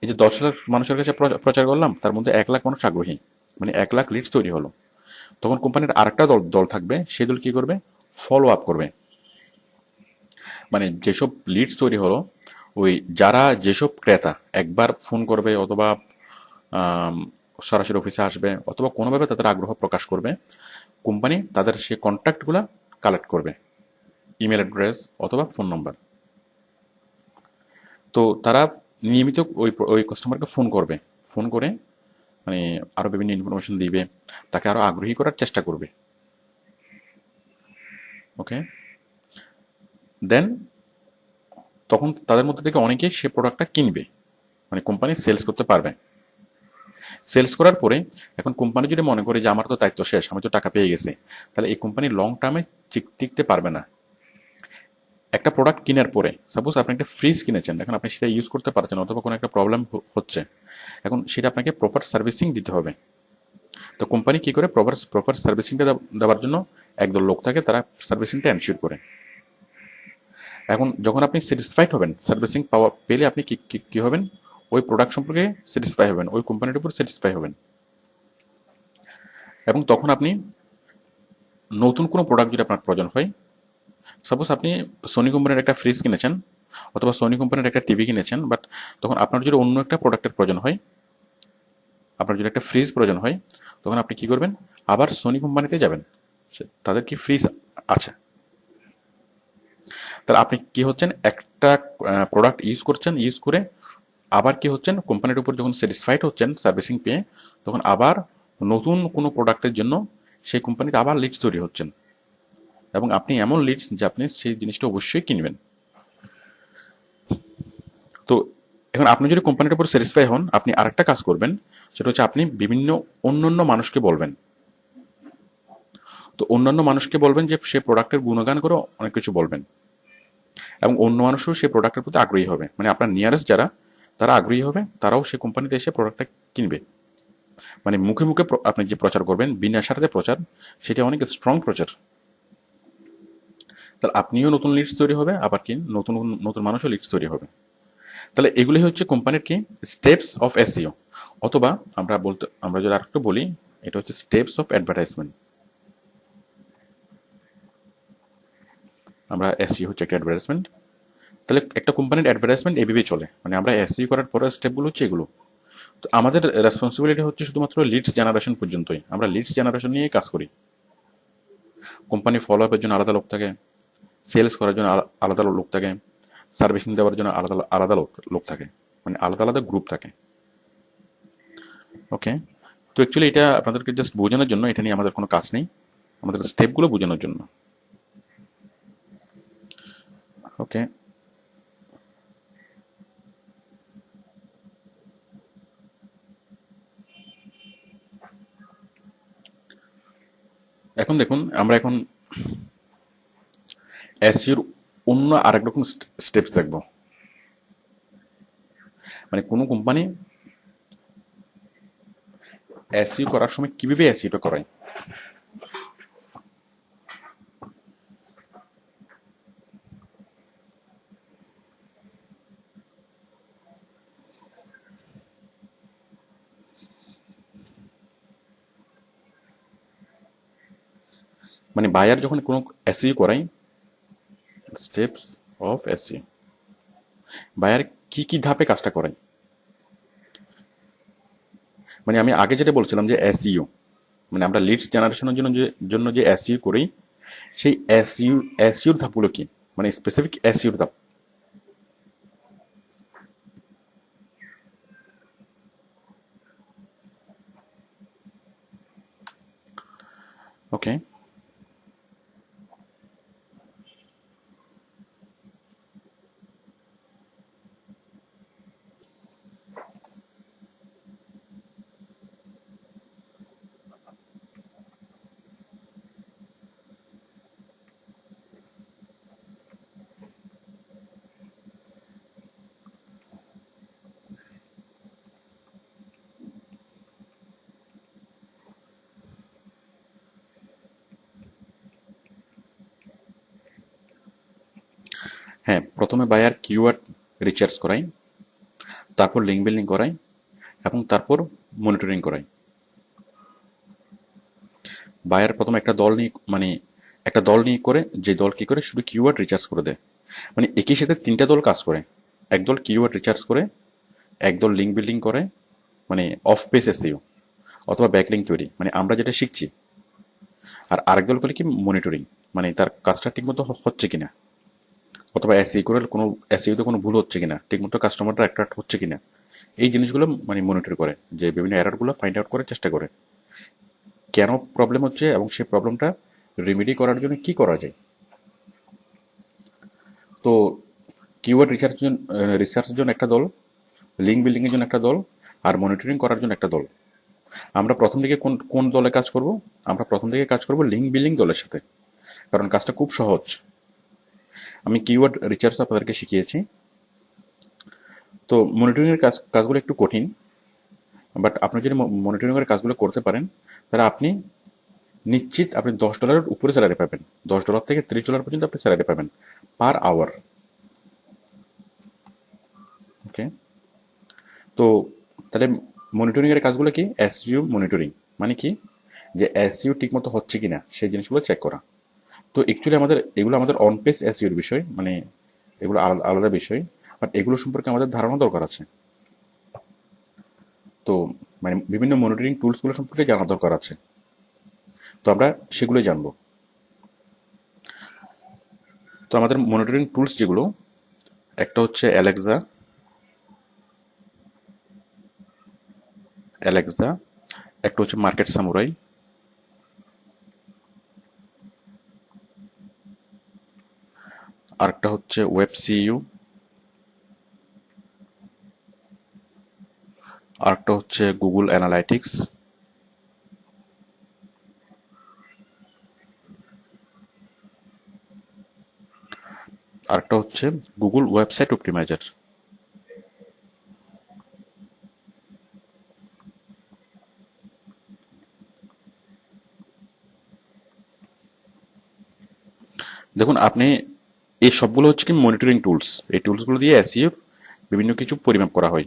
এই যে 10 লাখ মানুষের কাছে প্রচার করলাম, তার মধ্যে 1 লাখ মানুষ আগ্রহী, মানে 1 লাখ লিডস তৈরি হলো। তখন কোম্পানির আরেকটা দল দল থাকবে, সেই দল কি করবে, ফলো আপ করবে। মানে যেসব লিডস তৈরি হলো, ওই যারা যেসব ক্রেতা একবার ফোন করবে অথবা আম, সরাসরি অফিসে আসবে অথবা কোনোভাবে তাদের আগ্রহ প্রকাশ করবে, কোম্পানি তাদের সেই কন্ট্যাক্টগুলো কালেক্ট করবে, ইমেল অ্যাড্রেস অথবা ফোন নম্বর। তো তারা নিয়মিত ওই ওই কাস্টমারকে ফোন করবে, ফোন করে মানে আরো বিভিন্ন ইনফরমেশন দিবে, তাকে আরো আগ্রহী করার চেষ্টা করবে। ওকে, দেন তখন তাদের মধ্যে থেকে অনেকেই সে প্রোডাক্টটা কিনবে, মানে কোম্পানি সেলস করতে পারবে। সেলস করার পরে এখন কোম্পানি যদি মনে করে যে আমার তো দায়িত্ব শেষ, আমি তো টাকা পেয়ে গেছি, তাহলে এই কোম্পানি লং টার্মে টিকতে পারবে না। একটা প্রোডাক্ট কেনার পরে, সাপোজ আপনি একটা ফ্রিজ কিনেছেন, এখন আপনি সেটা ইউজ করতে পারছেন অথবা কোনো একটা প্রবলেম হচ্ছে, এখন সেটা আপনাকে প্রপার সার্ভিসিং দিতে হবে। তো কোম্পানি কি করে, প্রপার সার্ভিসিংটা দেওয়ার জন্য একদল লোক থাকে, তারা সার্ভিসিংটা এনশিওর করে। এখন যখন আপনি স্যাটিসফাইড হবেন, সার্ভিসিং পাওয়া পেলে আপনি কি কি হবেন, ওই প্রোডাক্ট সম্পর্কে স্যাটিসফাই হবেন, ওই কোম্পানির উপর স্যাটিসফাই হবেন। এবং তখন আপনি নতুন কোনো প্রোডাক্ট যদি আপনার প্রয়োজন হয়, সাপোজ আপনি সোনি কোম্পানির একটা ফ্রিজ কিনেছেন অথবা সোনি কোম্পানির একটা টিভি কিনেছেন, বাট তখন আপনার যদি অন্য একটা প্রোডাক্টের প্রয়োজন হয়, আপনার যদি একটা ফ্রিজ প্রয়োজন হয়, তখন আপনি কি করবেন, আবার সোনি কোম্পানিতে যাবেন, তাদের কি ফ্রিজ আছে। তাহলে আপনি কি হচ্ছেন, একটা প্রোডাক্ট ইউজ করছেন, ইউজ করে আবার কি হচ্ছেন, কোম্পানির উপর যখন স্যাটিসফাইড হচ্ছেন সার্ভিসিং পেয়ে, তখন আবার নতুন কোনো প্রোডাক্টের জন্য সেই কোম্পানিতে আবার লিডস তৈরি হচ্ছেন, এবং আপনি এমন লিডস যে আপনি সেই জিনিসটা অবশ্যই কিনবেন। তো এখন আপনি যদি কোম্পানিটার উপর স্যাটিসফাই হন, আপনি আরেকটা কাজ করবেন, সেটা হচ্ছে আপনি বিভিন্ন অন্যান্য মানুষকে বলবেন। তো অন্যান্য মানুষকে বলবেন যে সে প্রোডাক্টের গুণগান করে অনেক কিছু বলবেন, এবং অন্য মানুষও সেই প্রোডাক্টের প্রতি আগ্রহী হবে, মানে আপনার নিয়ারেস্ট যারা, তারা আগ্রহী হবে, তারাও সেই কোম্পানিতে এসে প্রোডাক্টটা কিনবে। মানে মুখে মুখে আপনি যে প্রচার করবেন, বিনা স্বার্থে প্রচার, সেটা অনেক স্ট্রং প্রচার। তাহলে আপনিও নতুন লিডস তৈরি হবে, আবার কি নতুন নতুন মানুষও লিডস তৈরি হবে। তাহলে এগুলি হচ্ছে কোম্পানির কি স্টেপস অফ এসইও, অথবা আমরা যদি আরেকটু বলি, এটা হচ্ছে স্টেপস অফ অ্যাডভার্টাইজমেন্ট। আমরা এসইও হচ্ছে একটা অ্যাডভার্টাইজমেন্ট। তাহলে একটা কোম্পানির অ্যাডভার্টাইজমেন্ট এভাবে চলে, মানে আমরা এসইও করার পরের স্টেপগুলো হচ্ছে এগুলো। তো আমাদের রেসপন্সিবিলিটি হচ্ছে শুধুমাত্র লিডস জেনারেশন পর্যন্তই, আমরা লিডস জেনারেশন নিয়ে কাজ করি। কোম্পানি ফলো আপের জন্য আলাদা লোক থাকে, সেলস করার জন্য আলাদা লোক থাকে, সার্ভিসিং দেওয়ার জন্য আলাদা আলাদা লোক থাকে, মানে আলাদা আলাদা গ্রুপ থাকে। ওকে, তো অ্যাকচুয়ালি এটা আপনাদেরকে জাস্ট বোঝানোর জন্য, এটা নিয়ে আমাদের কোনো কাজ নেই, আমাদের স্টেপগুলো বোঝানোর জন্য। ওকে, এখন দেখুন, আমরা এখন এসইওর অন্য আরেক রকম স্টেপস দেখব। মানে কোনো কোম্পানি এসইও করার সময় কিভাবে এসইওটা করাই? মানে বায়ার যখন কোনো এসইও করাই, স্টেপস অফ এসইও, বায়ার কি কি ধাপে কাজটা করাই? মানে আমি আগে যেটা বলছিলাম যে এসইও, মানে আমরা লিডস জেনারেশনের জন্য যে এসইও করি, সেই এসইওর ধাপগুলো কি, মানে স্পেসিফিক এসইওর ধাপ। ওকে, হ্যাঁ, প্রথমে বায়ার কিওয়ার্ড রিসার্চ করাই, তারপর লিঙ্ক বিল্ডিং করাই, এবং তারপর মনিটরিং করাই। বায়ার প্রথমে একটা দল নিয়ে, মানে একটা দল নিয়ে করে, যে দল কি করে শুধু কিওয়ার্ড রিসার্চ করে দেয়, মানে একই সাথে তিনটা দল কাজ করে। একদল কিওয়ার্ড রিসার্চ করে, একদল লিঙ্ক বিল্ডিং করে, মানে অফ পেজ এসইও অথবা ব্যাকলিঙ্ক তৈরি, মানে আমরা যেটা শিখছি। আর আরেক দল করে কি মনিটরিং, মানে তার কাজটা ঠিকমতো হচ্ছে কিনা, অথবা এসইও করে কোনো এসইওতে কোনো ভুল হচ্ছে কিনা, ঠিকমতো কাস্টমারটা অ্যাট্রাক্ট হচ্ছে কিনা, এই জিনিসগুলো মানে মনিটর করে, যে বিভিন্ন এররগুলো ফাইন্ড আউট করার চেষ্টা করে, কেন প্রবলেম হচ্ছে এবং সেই প্রবলেমটা রিমেডি করার জন্য কি করা যায়। তো কিওয়ার্ড রিসার্চের জন্য একটা দল, লিঙ্ক বিল্ডিং এর জন্য একটা দল, আর মনিটরিং করার জন্য একটা দল। আমরা প্রথম দিকে কোন কোন দলে কাজ করব? আমরা প্রথম দিকে কাজ করব লিঙ্ক বিল্ডিং দলের সাথে, কারণ কাজটা খুব সহজ। আমি কিওয়ার্ড রিসার্চ আপনাদেরকে শিখিয়েছি। তো মনিটরিং এর কাজগুলো একটু কঠিন, বাট আপনি যদি মনিটরিং এর কাজগুলো করতে পারেন, তাহলে আপনি নিশ্চিত আপনি $10 উপরে স্যালারি পাবেন। $10 থেকে $30 পর্যন্ত আপনি স্যালারি পাবেন পার আওয়ার। ওকে, তো তাহলে মনিটরিং এর কাজগুলো কি? এসইও মনিটরিং মানে কি, যে এসইও ঠিকমতো হচ্ছে কিনা সেই জিনিসগুলো চেক করা। তো অ্যাকচুয়ালি এগুলো আমাদের অন পেজ এসইওর বিষয়, মানে এগুলো আলাদা আলাদা বিষয়, বাট এগুলো সম্পর্কে আমাদের ধারণা দরকার আছে। তো মানে বিভিন্ন মনিটরিং টুলসগুলো সম্পর্কে জানা দরকার আছে। তো আমরা সেগুলোই জানবো। তো আমাদের মনিটরিং টুলস যেগুলো, একটা হচ্ছে অ্যালেক্সা, অ্যালেক্সা একটা হচ্ছে মার্কেট সামুরাই, আরেকটা হচ্ছে ওয়েব সিইউ, আরেকটা হচ্ছে গুগল অ্যানালাইটিক্স, আরেকটা হচ্ছে গুগল ওয়েবসাইট অপটিমাইজার। দেখুন আপনি, এই সবগুলো হচ্ছে কি মনিটরিং টুলস। এই টুলসগুলো দিয়ে এসইও বিভিন্ন কিছু পরিমাপ করা হয়,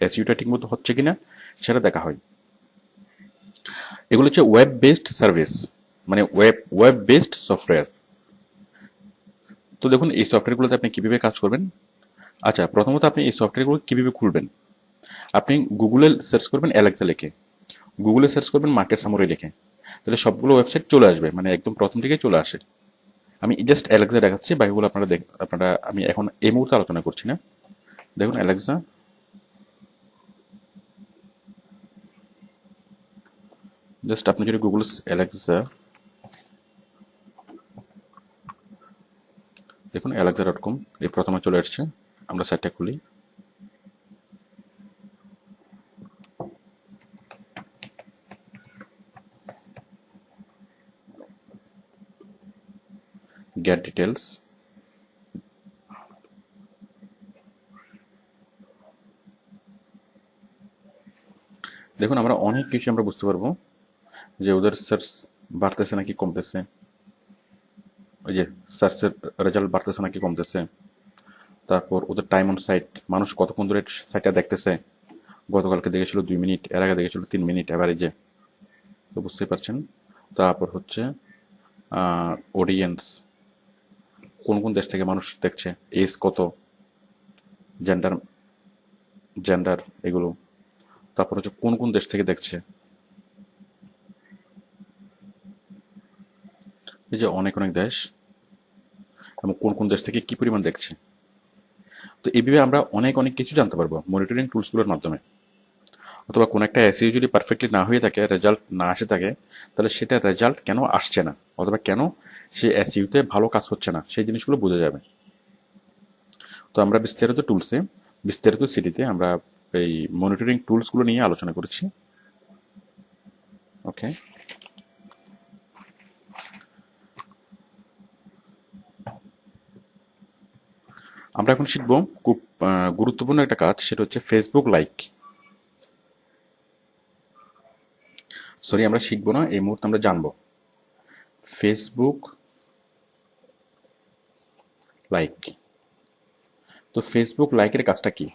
এসইওটা ঠিকমতো হচ্ছে কিনা সেটা দেখা হয়। এগুলো হচ্ছে ওয়েব বেসড সার্ভিস, মানে ওয়েব বেসড সফটওয়্যার। তো দেখুন এই সফটওয়্যারগুলোতে আপনি কিভাবে কাজ করবেন। আচ্ছা, প্রথমত আপনি এই সফটওয়্যারগুলো কিভাবে খুলবেন? আপনি গুগলে সার্চ করবেন অ্যালেক্সা লিখে, গুগলে সার্চ করবেন মার্কেট সামরি লিখে, তাহলে সবগুলো ওয়েবসাইট চলে আসবে, মানে একদম প্রথম দিকে চলে আসে। আমি জাস্ট অ্যালেক্সা দেখাচ্ছি, বাকিগুলো আপনারা আমি এখন এই মুহূর্তে আলোচনা করছি না। দেখুন অ্যালেক্সা, জাস্ট আপনি যদি গুগল অ্যালেক্সা, দেখুন alexa.com, এই প্রথমে চলে আসছে। আমরা সাইটটা খুলি। গেট ডিটেলস, দেখুন আমরা অনেক কিছু আমরা বুঝতে পারবো যে ওদের সার্চ বাড়তেছে নাকি কমতেছে, ওই যে সার্চের রেজাল্ট বাড়তেছে নাকি কমতেছে, তারপর ওদের টাইম অন সাইট, মানুষ কতক্ষণ ধরে সাইটটা দেখতেছে, গতকালকে দেখেছিল 2 মিনিট, এর আগে দেখেছিল 3 মিনিট অ্যাভারেজে, তো বুঝতেই পারছেন। তারপর হচ্ছে অডিয়েন্স, কোন কোন দেশ থেকে মানুষ দেখছে, এজ কত, জেন্ডার জেন্ডার এগুলো, তারপর হচ্ছে কোন কোন দেশ থেকে দেখছে, এই যে অনেক অনেক দেশ, এবং কোন কোন দেশ থেকে কি পরিমাণ দেখছে। তো এইভাবে আমরা অনেক অনেক কিছু জানতে পারবো মনিটরিং টুলসগুলোর মাধ্যমে। অথবা কোনো একটা এসইও যদি পারফেক্টলি না হয়ে থাকে, রেজাল্ট না আসে থাকে, তাহলে সেটা রেজাল্ট কেন আসছে না, অথবা কেন সে এসইউতে ভালো কাজ হচ্ছে না, সেই জিনিসগুলো বোঝা যাবে। তো আমরা বিস্তারিত টুলসে, বিস্তারিত সিটিতে আমরা এই মনিটরিং টুলসগুলো নিয়ে আলোচনা করেছি। ওকে, আমরা এখন শিখবো খুব গুরুত্বপূর্ণ একটা কাজ, সেটা হচ্ছে ফেসবুক লাইক। সরি, আমরা শিখবো না, এই মুহূর্তে আমরা জানবো ফেসবুক লাইক। তো ফেসবুক লাইকের কাজটা কি?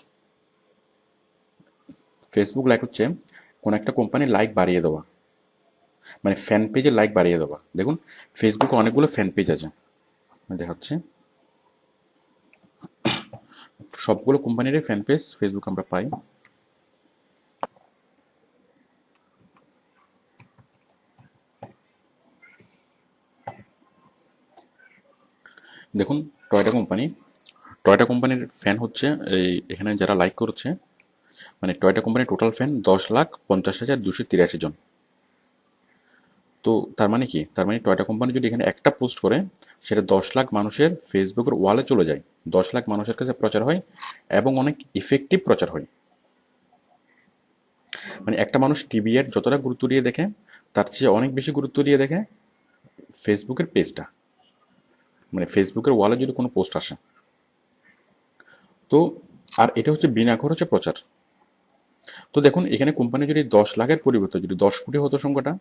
ফেসবুক লাইক হচ্ছে কোন একটা কোম্পানির লাইক বাড়িয়ে দেওয়া, মানে ফ্যান পেজের লাইক বাড়িয়ে দেওয়া। দেখুন ফেসবুকে অনেকগুলো ফ্যান পেজ আছে, আমি দেখাচ্ছি। সবগুলো কোম্পানির ফ্যান পেজ ফেসবুক আমরা পাই। দেখুন টয়টা কোম্পানির ফ্যান হচ্ছে এই এখানে যারা লাইক করছে, মানে টয়টা কোম্পানির টোটাল ফ্যান 10,50,283 জন। তো তার মানে কি, তার মানে টয়টা কোম্পানি যদি এখানে একটা পোস্ট করে, সেটা 10 লাখ মানুষের ফেসবুকের ওয়ালে চলে যায়, 10 লাখ মানুষের কাছে প্রচার হয়, এবং অনেক ইফেক্টিভ প্রচার হয়। মানে একটা মানুষ টিভি এর যতটা গুরুত্ব দিয়ে দেখে, তার চেয়ে অনেক বেশি গুরুত্ব দিয়ে দেখে ফেসবুকের পেজটা, মানে ফেসবুকের ওয়ালে যদি কোনো পোস্ট আসে। তো আর এটা হচ্ছে বিনা খরচে প্রচার। তো দেখুন এখানে কোম্পানি যদি 10 লাখের পরিবর্তে যদি 10 কোটি হতো সংখ্যাটা,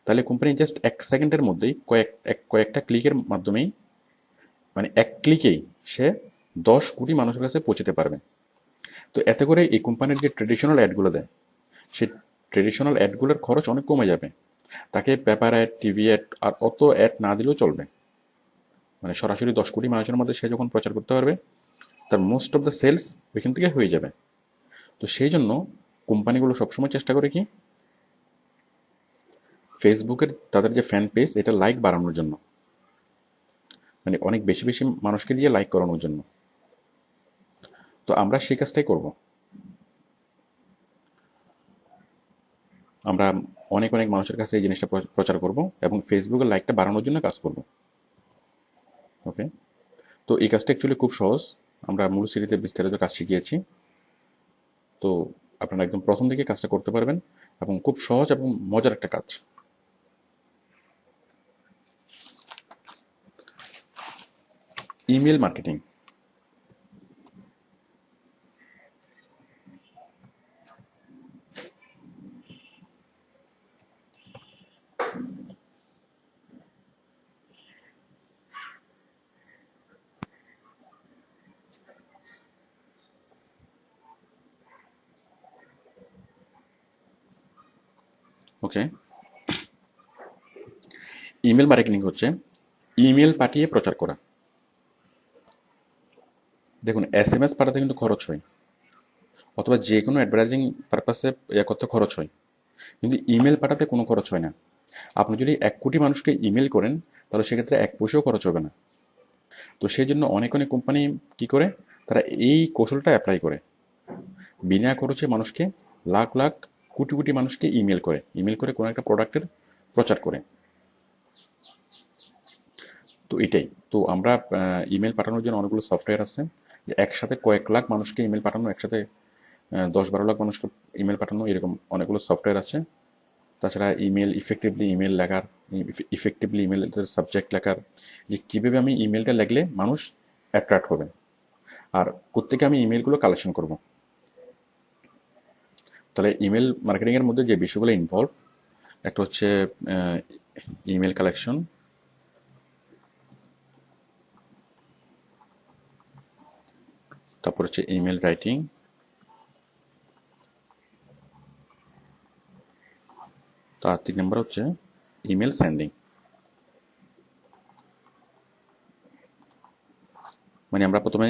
তাহলে কোম্পানি জাস্ট 1 সেকেন্ডের মধ্যেই কয়েকটা ক্লিকের মাধ্যমেই, মানে এক ক্লিকেই সে 10 কোটি মানুষের কাছে পৌঁছতে পারবে। তো এতে করে এই কোম্পানির যে ট্রেডিশনাল অ্যাডগুলো দেয়, সেই ট্রেডিশনাল অ্যাডগুলোর খরচ অনেক কমে যাবে। তাকে পেপার অ্যাড, টিভি অ্যাড আর অত অ্যাড না দিলেও চলবে। মানে সরাসরি 10 কোটি মানুষের মধ্যে সে যখন প্রচার করতে পারবে, তার মোস্ট অফ দ্য সেলস ওইখান থেকে হয়ে যাবে। তো সেই জন্য কোম্পানিগুলো সবসময় চেষ্টা করে কি, ফেসবুকের তাদের যে ফ্যান পেজ এটা লাইক বাড়ানোর জন্য, মানে অনেক বেশি বেশি মানুষকে দিয়ে লাইক করানোর জন্য। তো আমরা সেই কাজটাই করব। আমরা অনেক অনেক মানুষের কাছে এই জিনিসটা প্রচার করব, এবং ফেসবুকের লাইকটা বাড়ানোর জন্য কাজ করব। ওকে, তো এই কাজটা অ্যাকচুয়ালি খুব সহজ। আমরা মূল সিরিজে বিস্তারিত কাজ শিখিয়েছি। তো আপনারা একদম প্রথম থেকে কাজটা করতে পারবেন, এবং খুব সহজ এবং মজার একটা কাজ। Email marketing. Okay, email marketing হচ্ছে ইমেল পাঠিয়ে প্রচার করা। দেখুন এসএমএস পাঠাতে কিন্তু খরচ হয়, অথবা যে কোনো অ্যাডভার্টাইজিং পারপাসে করতে খরচ হয়, কিন্তু ইমেল পাঠাতে কোনো খরচ হয় না। আপনি যদি 1 কোটি মানুষকে ইমেল করেন, তাহলে সেক্ষেত্রে 1 পয়সাও খরচ হবে না। তো সেই জন্য অনেক অনেক কোম্পানি কি করে, তারা এই কৌশলটা অ্যাপ্লাই করে, বিনা খরচে মানুষকে, লাখ লাখ কোটি কোটি মানুষকে ইমেল করে কোনো একটা প্রোডাক্টের প্রচার করে। তো এটাই তো আমরা ইমেল পাঠানোর জন্য অনেকগুলো সফটওয়্যার আছে, যে একসাথে কয়েক লাখ মানুষকে ইমেল পাঠানো, একসাথে 10-12 লাখ মানুষকে ইমেল পাঠানো, এরকম অনেকগুলো সফটওয়্যার আছে। তাছাড়া ইমেল লেখার, ইফেক্টিভলি ইমেলের সাবজেক্ট লেখার, যে কীভাবে আমি ইমেলটা লিখলে মানুষ অ্যাট্রাক্ট হবে, আর কোত্থেকে আমি ইমেলগুলো কালেকশন করব। তাহলে ইমেল মার্কেটিংয়ের মধ্যে যে বিষয়গুলো ইনভলভ, একটা হচ্ছে ইমেল কালেকশন, তারপর হচ্ছে ইমেল রাইটিং, তার 3 নম্বর হচ্ছে ইমেল সেন্ডিং। মানে আমরা প্রথমে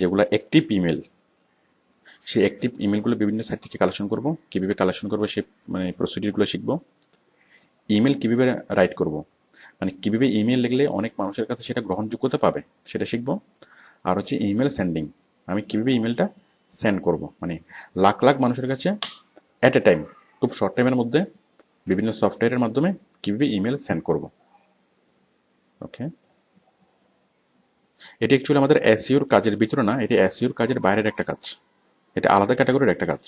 যেগুলো অ্যাক্টিভ ইমেল, সেই অ্যাক্টিভ ইমেলগুলো বিভিন্ন সাইট থেকে কালেকশন করব, কীভাবে কালেকশন করবো সে মানে প্রসিডিউরগুলো শিখবো। ইমেল কীভাবে রাইট করব, মানে কীভাবে ইমেল লিখলে অনেক মানুষের কাছে সেটা গ্রহণযোগ্যতা পাবে সেটা শিখবো। আর হচ্ছে ইমেল সেন্ডিং, আমি কীভাবে ইমেলটা সেন্ড করব, মানে লাখ লাখ মানুষের কাছে অ্যাট এ টাইম, খুব শর্ট টাইমের মধ্যে বিভিন্ন সফটওয়্যারের মাধ্যমে কীভাবে ইমেল সেন্ড করব। ওকে, এটি অ্যাকচুয়ালি আমাদের এসইওর কাজের ভিতরে না, এটি এসইওর কাজের বাইরের একটা কাজ, এটা আলাদা ক্যাটাগরির একটা কাজ।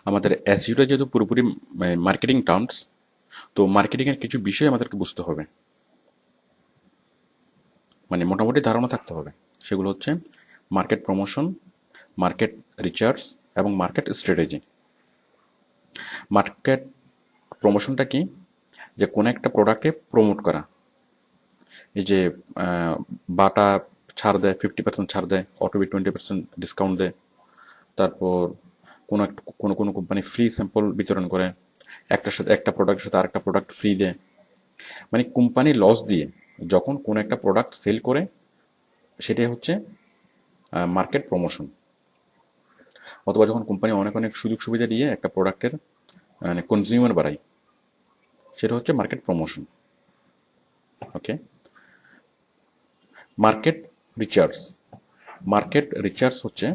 আমাদের এসইওটা যেহেতু পুরোপুরি মার্কেটিং টার্মস, তো মার্কেটিংয়ের কিছু বিষয় আমাদেরকে বুঝতে হবে, মানে মোটামুটি ধারণা থাকতে হবে। সেগুলো হচ্ছে মার্কেট প্রমোশন, মার্কেট রিসার্চ এবং মার্কেট স্ট্র্যাটেজি। মার্কেট প্রমোশনটা কি, যে কোনো একটা প্রোডাক্টে প্রমোট করা, এই যে বাটা ছাড় দেয়, 50% ছাড় দেয়, অটোবি 20% ডিসকাউন্ট দেয়, তারপর কোনো কোনো কোম্পানি ফ্রি স্যাম্পল বিতরণ করে, একটার সাথে একটা প্রোডাক্টের সাথে আরেকটা প্রোডাক্ট ফ্রি দেয়। মানে কোম্পানি লস দিয়ে যখন কোনো একটা প্রোডাক্ট সেল করে, সেটাই হচ্ছে মার্কেট প্রমোশন। অথবা যখন কোম্পানি অনেক অনেক সুযোগ সুবিধা দিয়ে একটা প্রোডাক্টের মানে কনজিউমার বাড়ায়, সেটা হচ্ছে মার্কেট প্রমোশন। ওকে, মার্কেট রিসার্চ। মার্কেট রিসার্চ হচ্ছে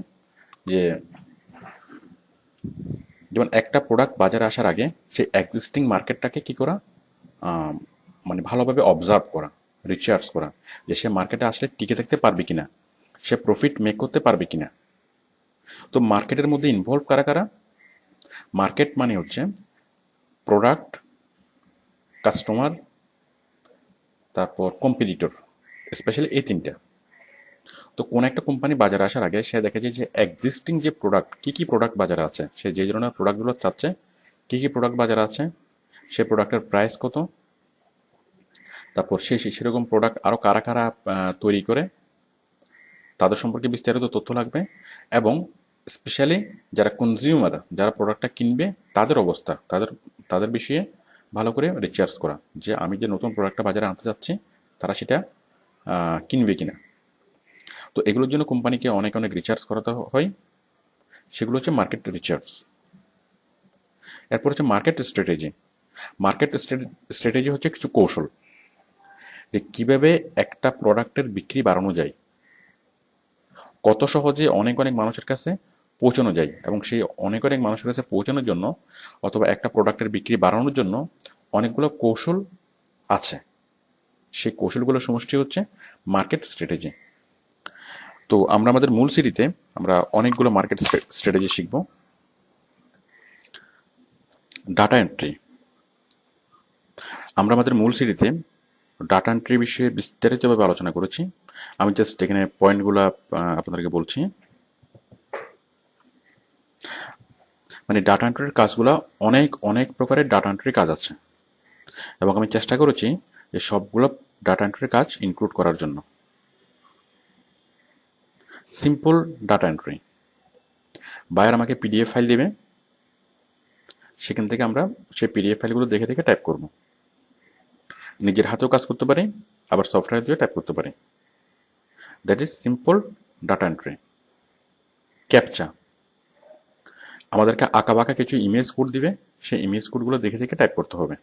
যে যেমন একটা প্রোডাক্ট বাজারে আসার আগে সেই এক্সিস্টিং মার্কেটটাকে কি করা, মানে ভালোভাবে অবজার্ভ করা, রিসার্চ করা, যে সে মার্কেটে আসলে টিকে থাকতে পারবে কিনা, সে প্রফিট মেক করতে পারবে কিনা। তো মার্কেটের মধ্যে ইনভলভ কারা কারা, মার্কেট মানে হচ্ছে প্রোডাক্ট, কাস্টমার, তারপর কম্পিটিটর, স্পেশালি এই তিনটা। তো কোন একটা কোম্পানি বাজারে আসার আগে সে দেখে যে এক্সিস্টিং যে প্রোডাক্ট, কি কি প্রোডাক্ট বাজারে আছে, সে যে ধরনের প্রোডাক্টগুলো চাচ্ছে, কি কি প্রোডাক্ট বাজারে আছে, সে প্রোডাক্টের প্রাইস কত, তারপর সে সেরকম প্রোডাক্ট আরও কারা কারা তৈরি করে, তাদের সম্পর্কে বিস্তারিত তথ্য লাগবে। এবং স্পেশালি যারা কনজিউমার, যারা প্রোডাক্টটা কিনবে, তাদের অবস্থা, তাদের তাদের বিষয়ে ভালো করে রিসার্চ করা, যে আমি যে নতুন প্রোডাক্টটা বাজারে আনতে যাচ্ছি তারা সেটা কিনবে কিনা। তো এগুলোর জন্য কোম্পানিকে অনেক অনেক রিসার্চ করাতে হয়, সেগুলো হচ্ছে মার্কেট রিসার্চ। এরপর হচ্ছে মার্কেট স্ট্র্যাটেজি। মার্কেট স্ট্র্যাটেজি হচ্ছে কিছু কৌশল, যে কিভাবে একটা প্রোডাক্টের বিক্রি বাড়ানো যায়, কত সহজে অনেক অনেক মানুষের কাছে পৌঁছানো যায়, এবং সেই অনেক অনেক মানুষের কাছে পৌঁছানোর জন্য অথবা একটা প্রোডাক্টের বিক্রি বাড়ানোর জন্য অনেকগুলো কৌশল আছে। সেই কৌশলগুলোর সমষ্টি হচ্ছে মার্কেট স্ট্র্যাটেজি। তো আমরা আমাদের মূল সিরিজে আমরা অনেকগুলো মার্কেট স্ট্র্যাটেজি শিখব। Data entry. আমরা আমাদের মূল সিরিজে ডাটা এন্ট্রি বিষয়ে বিস্তারিতভাবে আলোচনা করেছি। আমি জাস্ট এখানে পয়েন্টগুলো আপনাদেরকে বলছি। মানে ডাটা এন্ট্রির কাজগুলো অনেক অনেক প্রকারের ডাটা এন্ট্রির কাজ আছে, এবং আমি চেষ্টা করেছি যে সবগুলো ডাটা এন্ট্রির কাজ ইনক্লুড করার জন্য। সিম্পল ডাটা এন্ট্রি, বায়ার আমাকে পিডিএফ ফাইল দেবে, সেখান থেকে আমরা সেই পিডিএফ ফাইলগুলো দেখে দেখে টাইপ করব। নিজের হাতেও কাজ করতে পারি, আবার সফটওয়্যার দিয়ে টাইপ করতে পারি। That is simple data entry. Captcha, আমাদেরকে আঁকা বাঁকা কিছু ইমেজ কোড দিবে, সেই ইমেজ কোডগুলো দেখে দেখে টাইপ করতে হবে।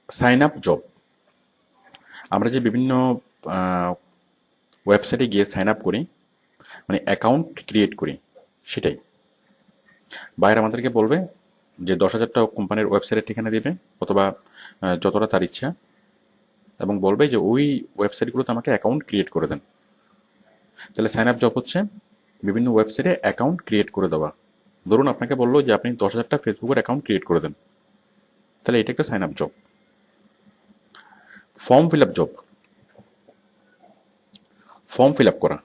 সাইন আপ জব, আমরা যে বিভিন্ন ওয়েবসাইটে গিয়ে সাইন আপ করি, মানে অ্যাকাউন্ট ক্রিয়েট করি, সেটাই। বাইরে আমাদেরকে বলবে যে 10,000টা কোম্পানির ওয়েবসাইটের ঠিকানা দেবে, অথবা যতটা তার ইচ্ছা, এবং বলবে যে ওই ওয়েবসাইটগুলোতে আমাকে অ্যাকাউন্ট ক্রিয়েট করে দেন। তাহলে সাইন আপ জব হচ্ছে বিভিন্ন ওয়েবসাইটে অ্যাকাউন্ট ক্রিয়েট করে দেওয়া। ধরুন আপনাকে বললো যে আপনি 10,000টা ফেসবুকের অ্যাকাউন্ট ক্রিয়েট করে দেন, তাহলে এটা একটা sign up job. Form fill up job, form fill up করা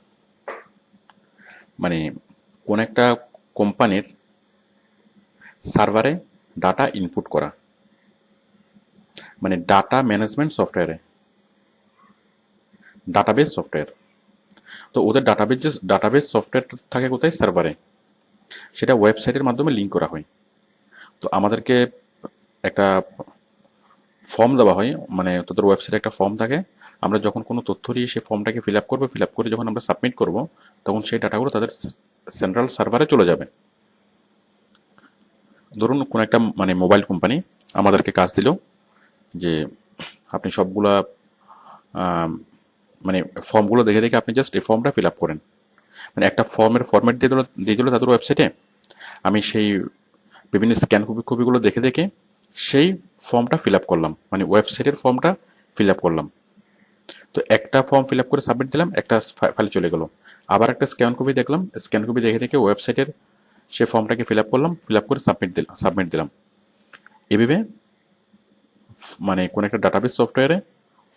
মানে কোন একটা কোম্পানির সার্ভারে ডাটা ইনপুট করা, মানে ডাটা ম্যানেজমেন্ট সফটওয়্যারে, ডাটাবেস সফটওয়্যার। তো ওদের ডাটাবেস সফটওয়্যার থাকে কোথায়? সার্ভারে। সেটা ওয়েবসাইটের মাধ্যমে লিঙ্ক করা হয়। তো আমাদেরকে একটা ফর্ম দেওয়া হয়, মানে তোদের ওয়েবসাইটে একটা ফর্ম থাকে, আমরা যখন কোনো তথ্য দিয়ে সেই ফর্মটাকে ফিল আপ করবো, ফিল আপ করে যখন আমরা সাবমিট করব, তখন সেই ডাটাগুলো তাদের সেন্ট্রাল সার্ভারে চলে যাবে। ধরুন কোনো একটা মানে মোবাইল কোম্পানি আমাদেরকে কাজ দিল যে আপনি সবগুলা মানে ফর্মগুলো দেখে দেখে আপনি জাস্ট এই ফর্মটা ফিল আপ করেন। মানে একটা ফর্মের ফরম্যাট দিয়ে দিল তাদের ওয়েবসাইটে, আমি সেই বিভিন্ন স্ক্যান কপিগুলো দেখে দেখে সেই ফর্মটা ফিল আপ করলাম, মানে ওয়েবসাইটের ফর্মটা ফিল আপ করলাম। তো একটা ফর্ম ফিল আপ করে সাবমিট দিলাম, একটা ফাইল চলে গেল। আবার একটা স্ক্যান কপি দেখলাম, স্ক্যান কপি দেখে দেখে ওয়েবসাইটের সেই ফর্মটাকে ফিল আপ করলাম, ফিল আপ করে সাবমিট দিলাম। এভাবে মানে কোন একটা ডাটাবেস সফটওয়্যারে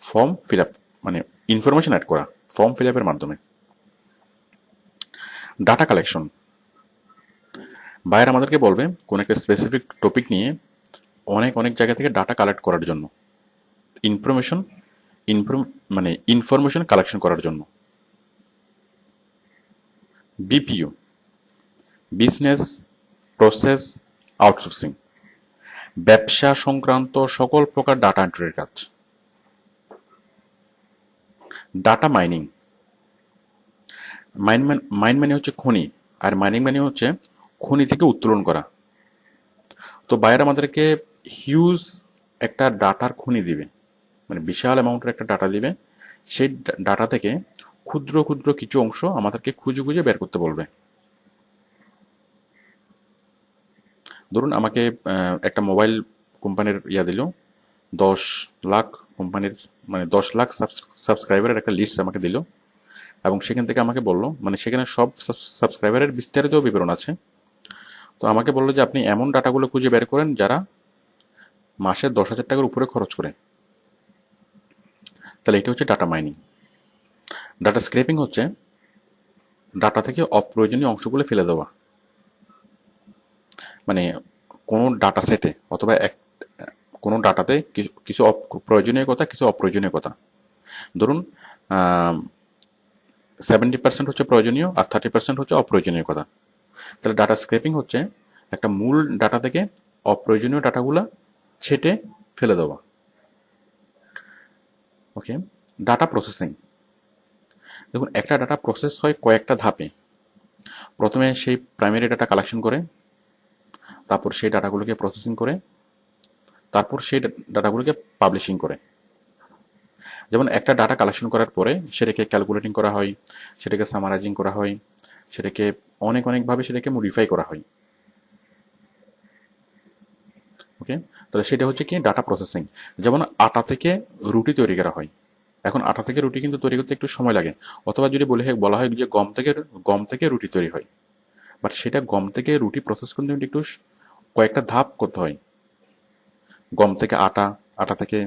ফর্ম ফিল আপ মানে ইনফরমেশন অ্যাড করা ফর্ম ফিল আপের মাধ্যমে। ডাটা কালেকশন, বায়ার আমাদেরকে বলবে কোন একটা স্পেসিফিক টপিক নিয়ে অনেক অনেক জায়গা থেকে ডাটা কালেক্ট করার জন্য, ইনফরমেশন মানে ইনফরমেশন কালেকশন করার জন্য। বিপিও, বিজনেস প্রসেস আউটসোর্সিং, ব্যবসা সংক্রান্ত সকল প্রকার ডাটা এন্ট্রির কাজ। ডাটা মাইনিং, মাইন মানে হচ্ছে খনি, আর মাইনিং মানে হচ্ছে খনি থেকে উত্তোলন করা। তো বায়ার আমাদেরকে হিউজ একটা ডাটার খনি দিবে, মানে বিশাল অ্যামাউন্টের একটা ডাটা দিবে, সেই ডাটা থেকে ক্ষুদ্র ক্ষুদ্র কিছু অংশ আমাদেরকে খুঁজে খুঁজে বের করতে বলবে। ধরুন আমাকে একটা মোবাইল কোম্পানির দিল 10 লাখ কোম্পানির, মানে 10 লাখ সাবস্ক্রাইবারের একটা লিস্ট আমাকে দিল, এবং সেখান থেকে আমাকে বললো, মানে সেখানে সব সাবস্ক্রাইবারের বিস্তারিত বিবরণ আছে। তো আমাকে বললো যে আপনি এমন ডাটাগুলো খুঁজে বের করেন যারা মাসে 10,000 টাকার উপরে খরচ করে। তাহলে এটা হচ্ছে ডাটা মাইনিং। ডাটা স্ক্রেপিং হচ্ছে ডাটা থেকে অপ্রয়োজনীয় অংশগুলো ফেলে দেওয়া, মানে কোনো ডাটা সেটে অথবা কোনো ডাটাতে কিছু প্রয়োজনীয় কথা, কিছু অপ্রয়োজনীয় কথা। ধরুন 70% হচ্ছে প্রয়োজনীয় আর 30% হচ্ছে অপ্রয়োজনীয় কথা। তাহলে ডাটা স্ক্রেপিং হচ্ছে একটা মূল ডাটা থেকে অপ্রয়োজনীয় ডাটাগুলা ছেটে ফেলে দেওয়া। ওকে, ডাটা প্রসেসিং, দেখুন একটা ডাটা প্রসেস হয় কয়েকটা ধাপে। প্রথমে সেই প্রাইমারি ডাটা কালেকশন করে, তারপর সেই ডাটাগুলোকে প্রসেসিং করে, তারপর সেই ডাটাগুলোকে পাবলিশিং করে। যেমন একটা ডাটা কালেকশন করার পরে সেটাকে ক্যালকুলেটিং করা হয়, সেটাকে সামারাইজিং করা হয়, সেটাকে অনেক অনেকভাবে সেটাকে মডিফাই করা হয়। ওকে, তাহলে সেটা হচ্ছে কি ডাটা প্রসেসিং। যেমন আটা থেকে রুটি তৈরি করা হয়, এখন আটা থেকে রুটি কিন্তু তৈরি করতে একটু সময় লাগে, অথবা যদি বলা হয় যে গম থেকে রুটি তৈরি হয়, বাট সেটা গম থেকে রুটি প্রসেস করতে কিন্তু একটু কয়েকটা ধাপ করতে হয়। গম থেকে আটা, আটা থেকে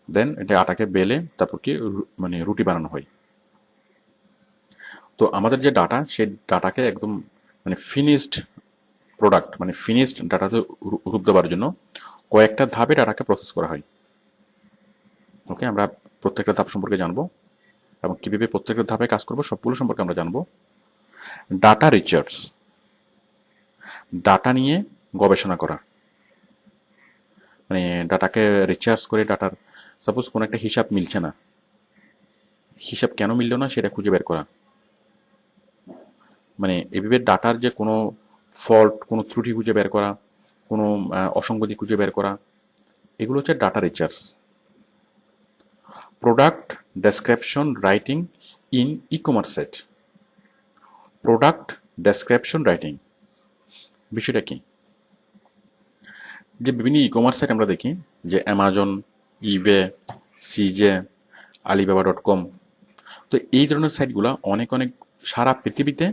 দেন এটা আটাকে বেলে তারপর কি মানে রুটি বানানো হয়। তো আমাদের যে ডাটা, সেই ডাটাকে একদম মানে ফিনিশড প্রোডাক্ট, মানে ফিনিশড ডাটাতে রূপ দেওয়ার জন্য কয়েকটা ধাপে ডাটাকে প্রসেস করা হয়। ওকে, আমরা প্রত্যেকটা ধাপ সম্পর্কে জানবো এবং কিভাবে প্রত্যেকটা ধাপে কাজ করবো সবগুলো সম্পর্কে আমরা জানবো। ডাটা রিসার্চ, ডাটা নিয়ে গবেষণা করা, মানে ডাটাকে রিসার্চ করে ডাটার সাপোজ কোনো একটা হিসাব মিলছে না, হিসাব কেন মিলল না সেটা খুঁজে বের করা, মানে এভাবে ডাটার যে কোনো ফল্ট, কোনো ত্রুটি খুঁজে বের করা, কোনো অসঙ্গতি খুঁজে বের করা, এগুলো হচ্ছে data research. Product description writing in e-commerce site, product description writing বিষয়টা কি? যে বিভিন্ন ই-কমার্স সাইট আমরা দেখি, যে অ্যামাজন, ইবে, সিজে, আলিবাবা.com, তো এই ধরনের সাইটগুলো অনেক অনেক সারা পৃথিবীতে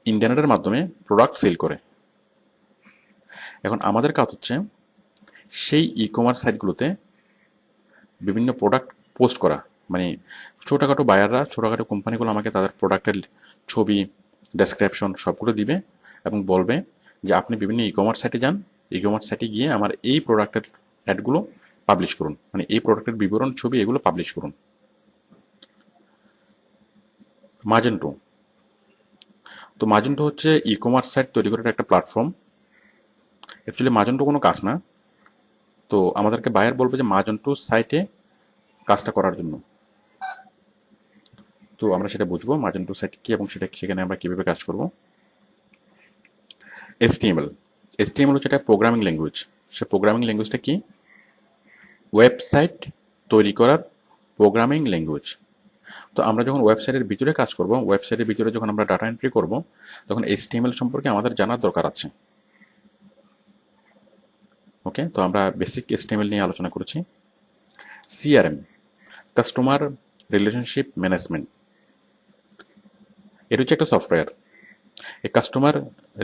ইন্টারনেটের মাধ্যমে প্রোডাক্ট সেল করে। এখন আমাদের কাজ হচ্ছে সেই ই কমার্স সাইটগুলোতে বিভিন্ন প্রোডাক্ট পোস্ট করা, মানে ছোটোখাটো বায়াররা, ছোটোখাটো কোম্পানিগুলো আমাকে তাদের প্রোডাক্টের ছবি, ডেসক্রিপশন সবগুলো দিবে এবং বলবে যে আপনি বিভিন্ন ই কমার্স সাইটে যান, ই কমার্স সাইটে গিয়ে আমার এই প্রোডাক্টের অ্যাডগুলো পাবলিশ করুন, মানে এই প্রোডাক্টের বিবরণ ছবি এগুলো পাবলিশ করুন। মাজেন্টো, তো মাজেন্টো হচ্ছে ই কমার্স সাইট তৈরি করার একটা প্ল্যাটফর্ম। অ্যাকচুয়ালি মাজেন্টো কোনো কাজ না, তো আমাদেরকে বায়ার বলবে যে মাজেন্টো সাইটে কাজটা করার জন্য। তো আমরা সেটা বুঝবো মাজেন্টো সাইট কি এবং সেখানে আমরা কিভাবে কাজ করব। HTML, HTML হচ্ছে একটা প্রোগ্রামিং ল্যাঙ্গুয়েজ। সে প্রোগ্রামিং ল্যাঙ্গুয়েজটা কি? ওয়েবসাইট তৈরি করার প্রোগ্রামিং ল্যাঙ্গুয়েজ। তো আমরা যখন ওয়েবসাইটের ভিতরে কাজ করব, ওয়েবসাইটের ভিতরে যখন আমরা ডাটা এন্ট্রি করব, তখন HTML সম্পর্কে আমাদের জানার দরকার আছে। ওকে, তো আমরা বেসিক HTML নিয়ে আলোচনা করেছি। CRM, কাস্টমার রিলেশনশিপ ম্যানেজমেন্ট, এটা হচ্ছে একটা সফটওয়্যার। এই কাস্টমার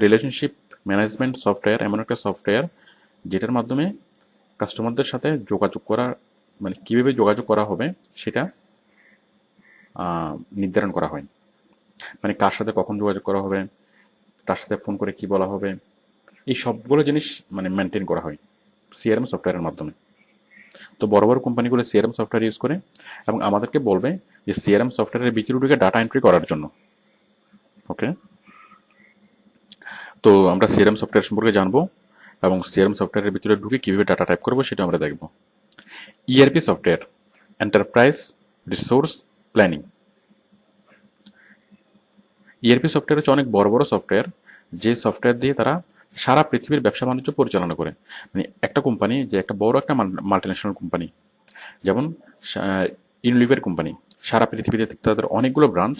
রিলেশনশিপ ম্যানেজমেন্ট সফটওয়্যার এমন একটা সফটওয়্যার যেটার মাধ্যমে কাস্টমারদের সাথে যোগাযোগ করা, মানে কীভাবে যোগাযোগ করা হবে সেটা নির্ধারণ করা হয়। মানে কার সাথে কখন যোগাযোগ করা হবে, তার সাথে ফোন করে কি বলা হবে, এই সবগুলো জিনিস মানে মেনটেন করা হয় CRM সফটওয়্যারের মাধ্যমে। তো বড় বড় কোম্পানিগুলো CRM সফটওয়্যার ইউজ করে এবং আমাদেরকে বলবে যে CRM সফটওয়্যারের ভিতরে ঢুকে ডাটা এন্ট্রি করার জন্য। ওকে, তো আমরা CRM সফটওয়্যার সম্পর্কে জানবো এবং CRM সফটওয়্যারের ভিতরে ঢুকে কিভাবে ডাটা টাইপ করবো সেটা আমরা দেখব। ERP software, enterprise resource planning. ERP software হচ্ছে অনেক বড় বড় সফটওয়্যার, যে সফটওয়্যার দিয়ে তারা সারা পৃথিবীর ব্যবসা বাণিজ্য পরিচালনা করে। মানে একটা কোম্পানি, যে একটা বড় একটা মাল্টিন্যাশনাল কোম্পানি, যেমন ইউনিলিভার কোম্পানি, সারা পৃথিবীতে তাদের অনেকগুলো ব্রাঞ্চ।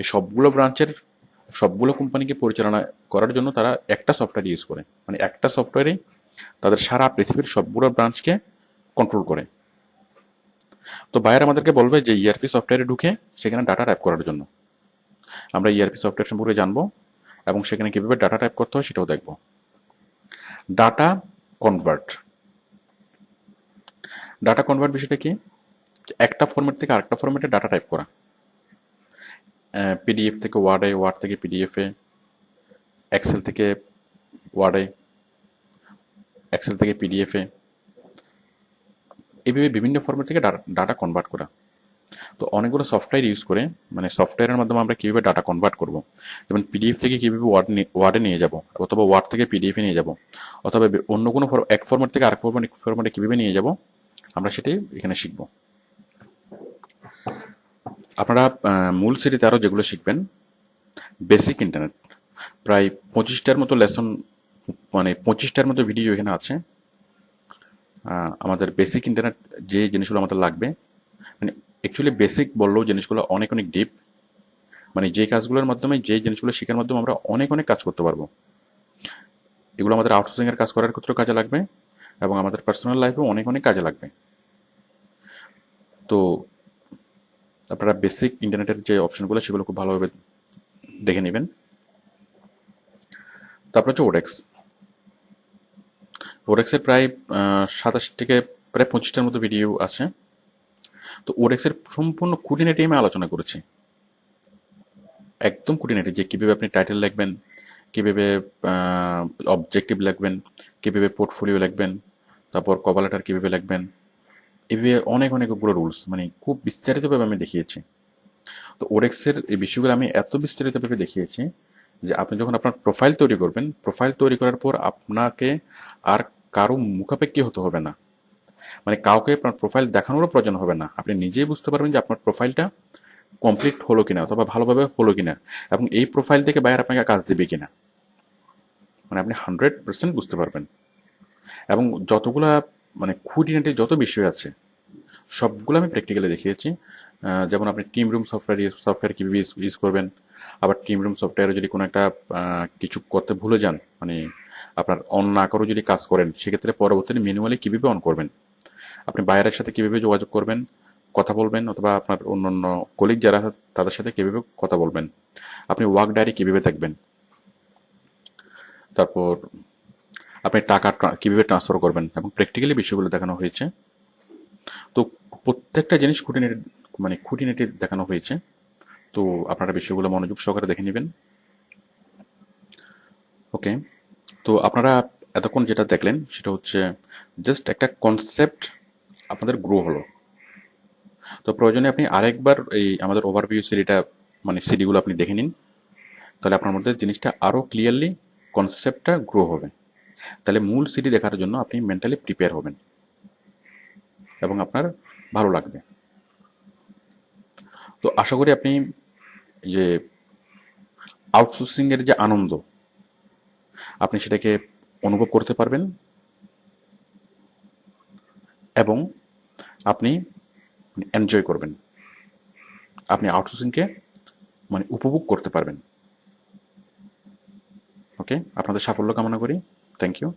এই সবগুলো কোম্পানিকে পরিচালনা করার জন্য তারা একটা সফটওয়্যার ইউজ করে, মানে একটা সফটওয়্যারে তাদের সারা পৃথিবীর সবগুলো ব্রাঞ্চকে কন্ট্রোল করে। তো বায়ার আমাদেরকে বলবে যে ERP সফটওয়্যারে ঢুকে সেখানে ডাটা টাইপ করার জন্য। আমরা ERP সফটওয়্যার সম্পর্কে জানবো এবং সেখানে কিভাবে ডাটা টাইপ করতে হয় সেটাও দেখব। ডাটা কনভার্ট, ডাটা কনভার্ট বিষয়টা কি? একটা ফরম্যাট থেকে আরেকটা ফরম্যাটে ডাটা টাইপ করা। PDF থেকে ওয়ার্ডে, ওয়ার্ড থেকে PDF-এ, এক্সেল থেকে ওয়ার্ডে, এক্সেল থেকে PDF-এ, এইভাবে বিভিন্ন ফরম্যাট থেকে ডাটা কনভার্ট করা। তো অনেকগুলো সফটওয়্যার ইউজ করে, মানে সফটওয়্যারের মাধ্যমে আমরা কীভাবে ডাটা কনভার্ট করব, যেমন PDF থেকে কীভাবে ওয়ার্ডে নিয়ে যাব, অথবা ওয়ার্ড থেকে PDF-এ নিয়ে যাব, অথবা অন্য কোনো এক ফরম্যাট থেকে আরেক ফরম্যাটে কীভাবে নিয়ে যাব, আমরা সেটাই এখানে শিখব। আপনারা মূল সিরিজে আরও যেগুলো শিখবেন, বেসিক ইন্টারনেট, প্রায় 25টার মতো লেসন, মানে 25টার মতো ভিডিও এখানে আছে। আমাদের বেসিক ইন্টারনেট যে জিনিসগুলো আমাদের লাগবে, মানে অ্যাকচুয়ালি বেসিক বললেও জিনিসগুলো অনেক অনেক ডিপ, মানে যে কাজগুলোর মাধ্যমে, যে জিনিসগুলো শেখার মাধ্যমে আমরা অনেক অনেক কাজ করতে পারবো। এগুলো আমাদের আউটসোর্সিংয়ের কাজ করার ক্ষেত্রেও কাজে লাগবে এবং আমাদের পার্সোনাল লাইফেও অনেক অনেক কাজে লাগবে। তো আপনারা বেসিক ইন্টারনেটের যে অপশনগুলো সেগুলো খুব ভালোভাবে দেখে নেবেন। তারপর হচ্ছে ওডেক্স। ওডেক্সের প্রায় 27 থেকে প্রায় 25টার মতো ভিডিও আছে। তো ওডেক্সের সম্পূর্ণ খুঁটিনাটি আমি আলোচনা করেছি, একদম খুঁটিনাটি, যে কীভাবে আপনি টাইটেল লিখবেন, কীভাবে অবজেক্টিভ লিখবেন, কীভাবে পোর্টফোলিও লিখবেন, তারপর কভার লেটার কীভাবে লিখবেন, এভাবে অনেকগুলো রুলস, মানে খুব বিস্তারিতভাবে আমি দেখিয়েছি। তো ওডেক্সের এই বিষয়গুলো আমি এত বিস্তারিতভাবে দেখিয়েছি যে আপনি যখন আপনার প্রোফাইল তৈরি করবেন, প্রোফাইল তৈরি করার পর আপনাকে আর কারো মুখাপেক্ষী হতে হবে না, মানে কাউকে আপনার প্রোফাইল দেখানোরও প্রয়োজন হবে না। আপনি নিজেই বুঝতে পারবেন যে আপনার প্রোফাইলটা কমপ্লিট হলো কিনা অথবা ভালোভাবে হলো কিনা, এবং এই প্রোফাইল থেকে বাইরে আপনাকে কাজ দেবে কিনা, মানে আপনি 100% বুঝতে পারবেন। এবং যতগুলা মানে খুঁটিনাটি যত বিষয় আছে সবগুলো আমি প্র্যাকটিক্যালি দেখিয়েছি। যেমন আপনি টিম রুম সফটওয়্যার কীভাবে ইউজ করবেন, আবার টিম রুম সফটওয়্যারে যদি কোনো একটা কিছু করতে ভুলে যান, মানে আপনার অন না করেও যদি কাজ করেন, সেক্ষেত্রে পরবর্তীতে ম্যানুয়ালি কীভাবে অন করবেন, আপনি বাইরের সাথে কীভাবে যোগাযোগ করবেন, কথা বলবেন, অথবা আপনার অন্যান্য কলিগ যারা আছে তাদের সাথে কীভাবে কথা বলবেন, আপনি ওয়ার্ক ডায়েরি কীভাবে দেখবেন, তারপর আপনি টাকা কিভাবে ট্রান্সফার করবেন এবং প্র্যাকটিক্যালি বিষয়গুলো দেখানো হয়েছে। তো প্রত্যেকটা জিনিস খুঁটিনাটি খুঁটিনাটি দেখানো হয়েছে। তো আপনারা বিষয়গুলো মনোযোগ সহকারে দেখে নেবেন। ওকে, তো আপনারা এতক্ষণ যেটা দেখলেন সেটা হচ্ছে জাস্ট একটা কনসেপ্ট আপনাদের গ্রো হলো। তো প্রয়োজনে আপনি আরেকবার এই আমাদের ওভারভিউ সিডিটা সিডিগুলো আপনি দেখে নিন, তাহলে আপনার মধ্যে জিনিসটা আরও ক্লিয়ারলি কনসেপ্টটা গ্রো হবে। তাহলে মূল সিডি দেখার জন্য আপনি মেন্টালি প্রিপেয়ার হবেন এবং আপনার ভালো লাগবে। তো আশা করি আপনি যে আউটসোর্সিংয়ের যে আনন্দ আপনি সেটাকে অনুভব করতে পারবেন এবং আপনি এনজয় করবেন, আপনি আউটসোর্সিংকে উপভোগ করতে পারবেন। ওকে, আপনাদের সাফল্য কামনা করি। Thank you.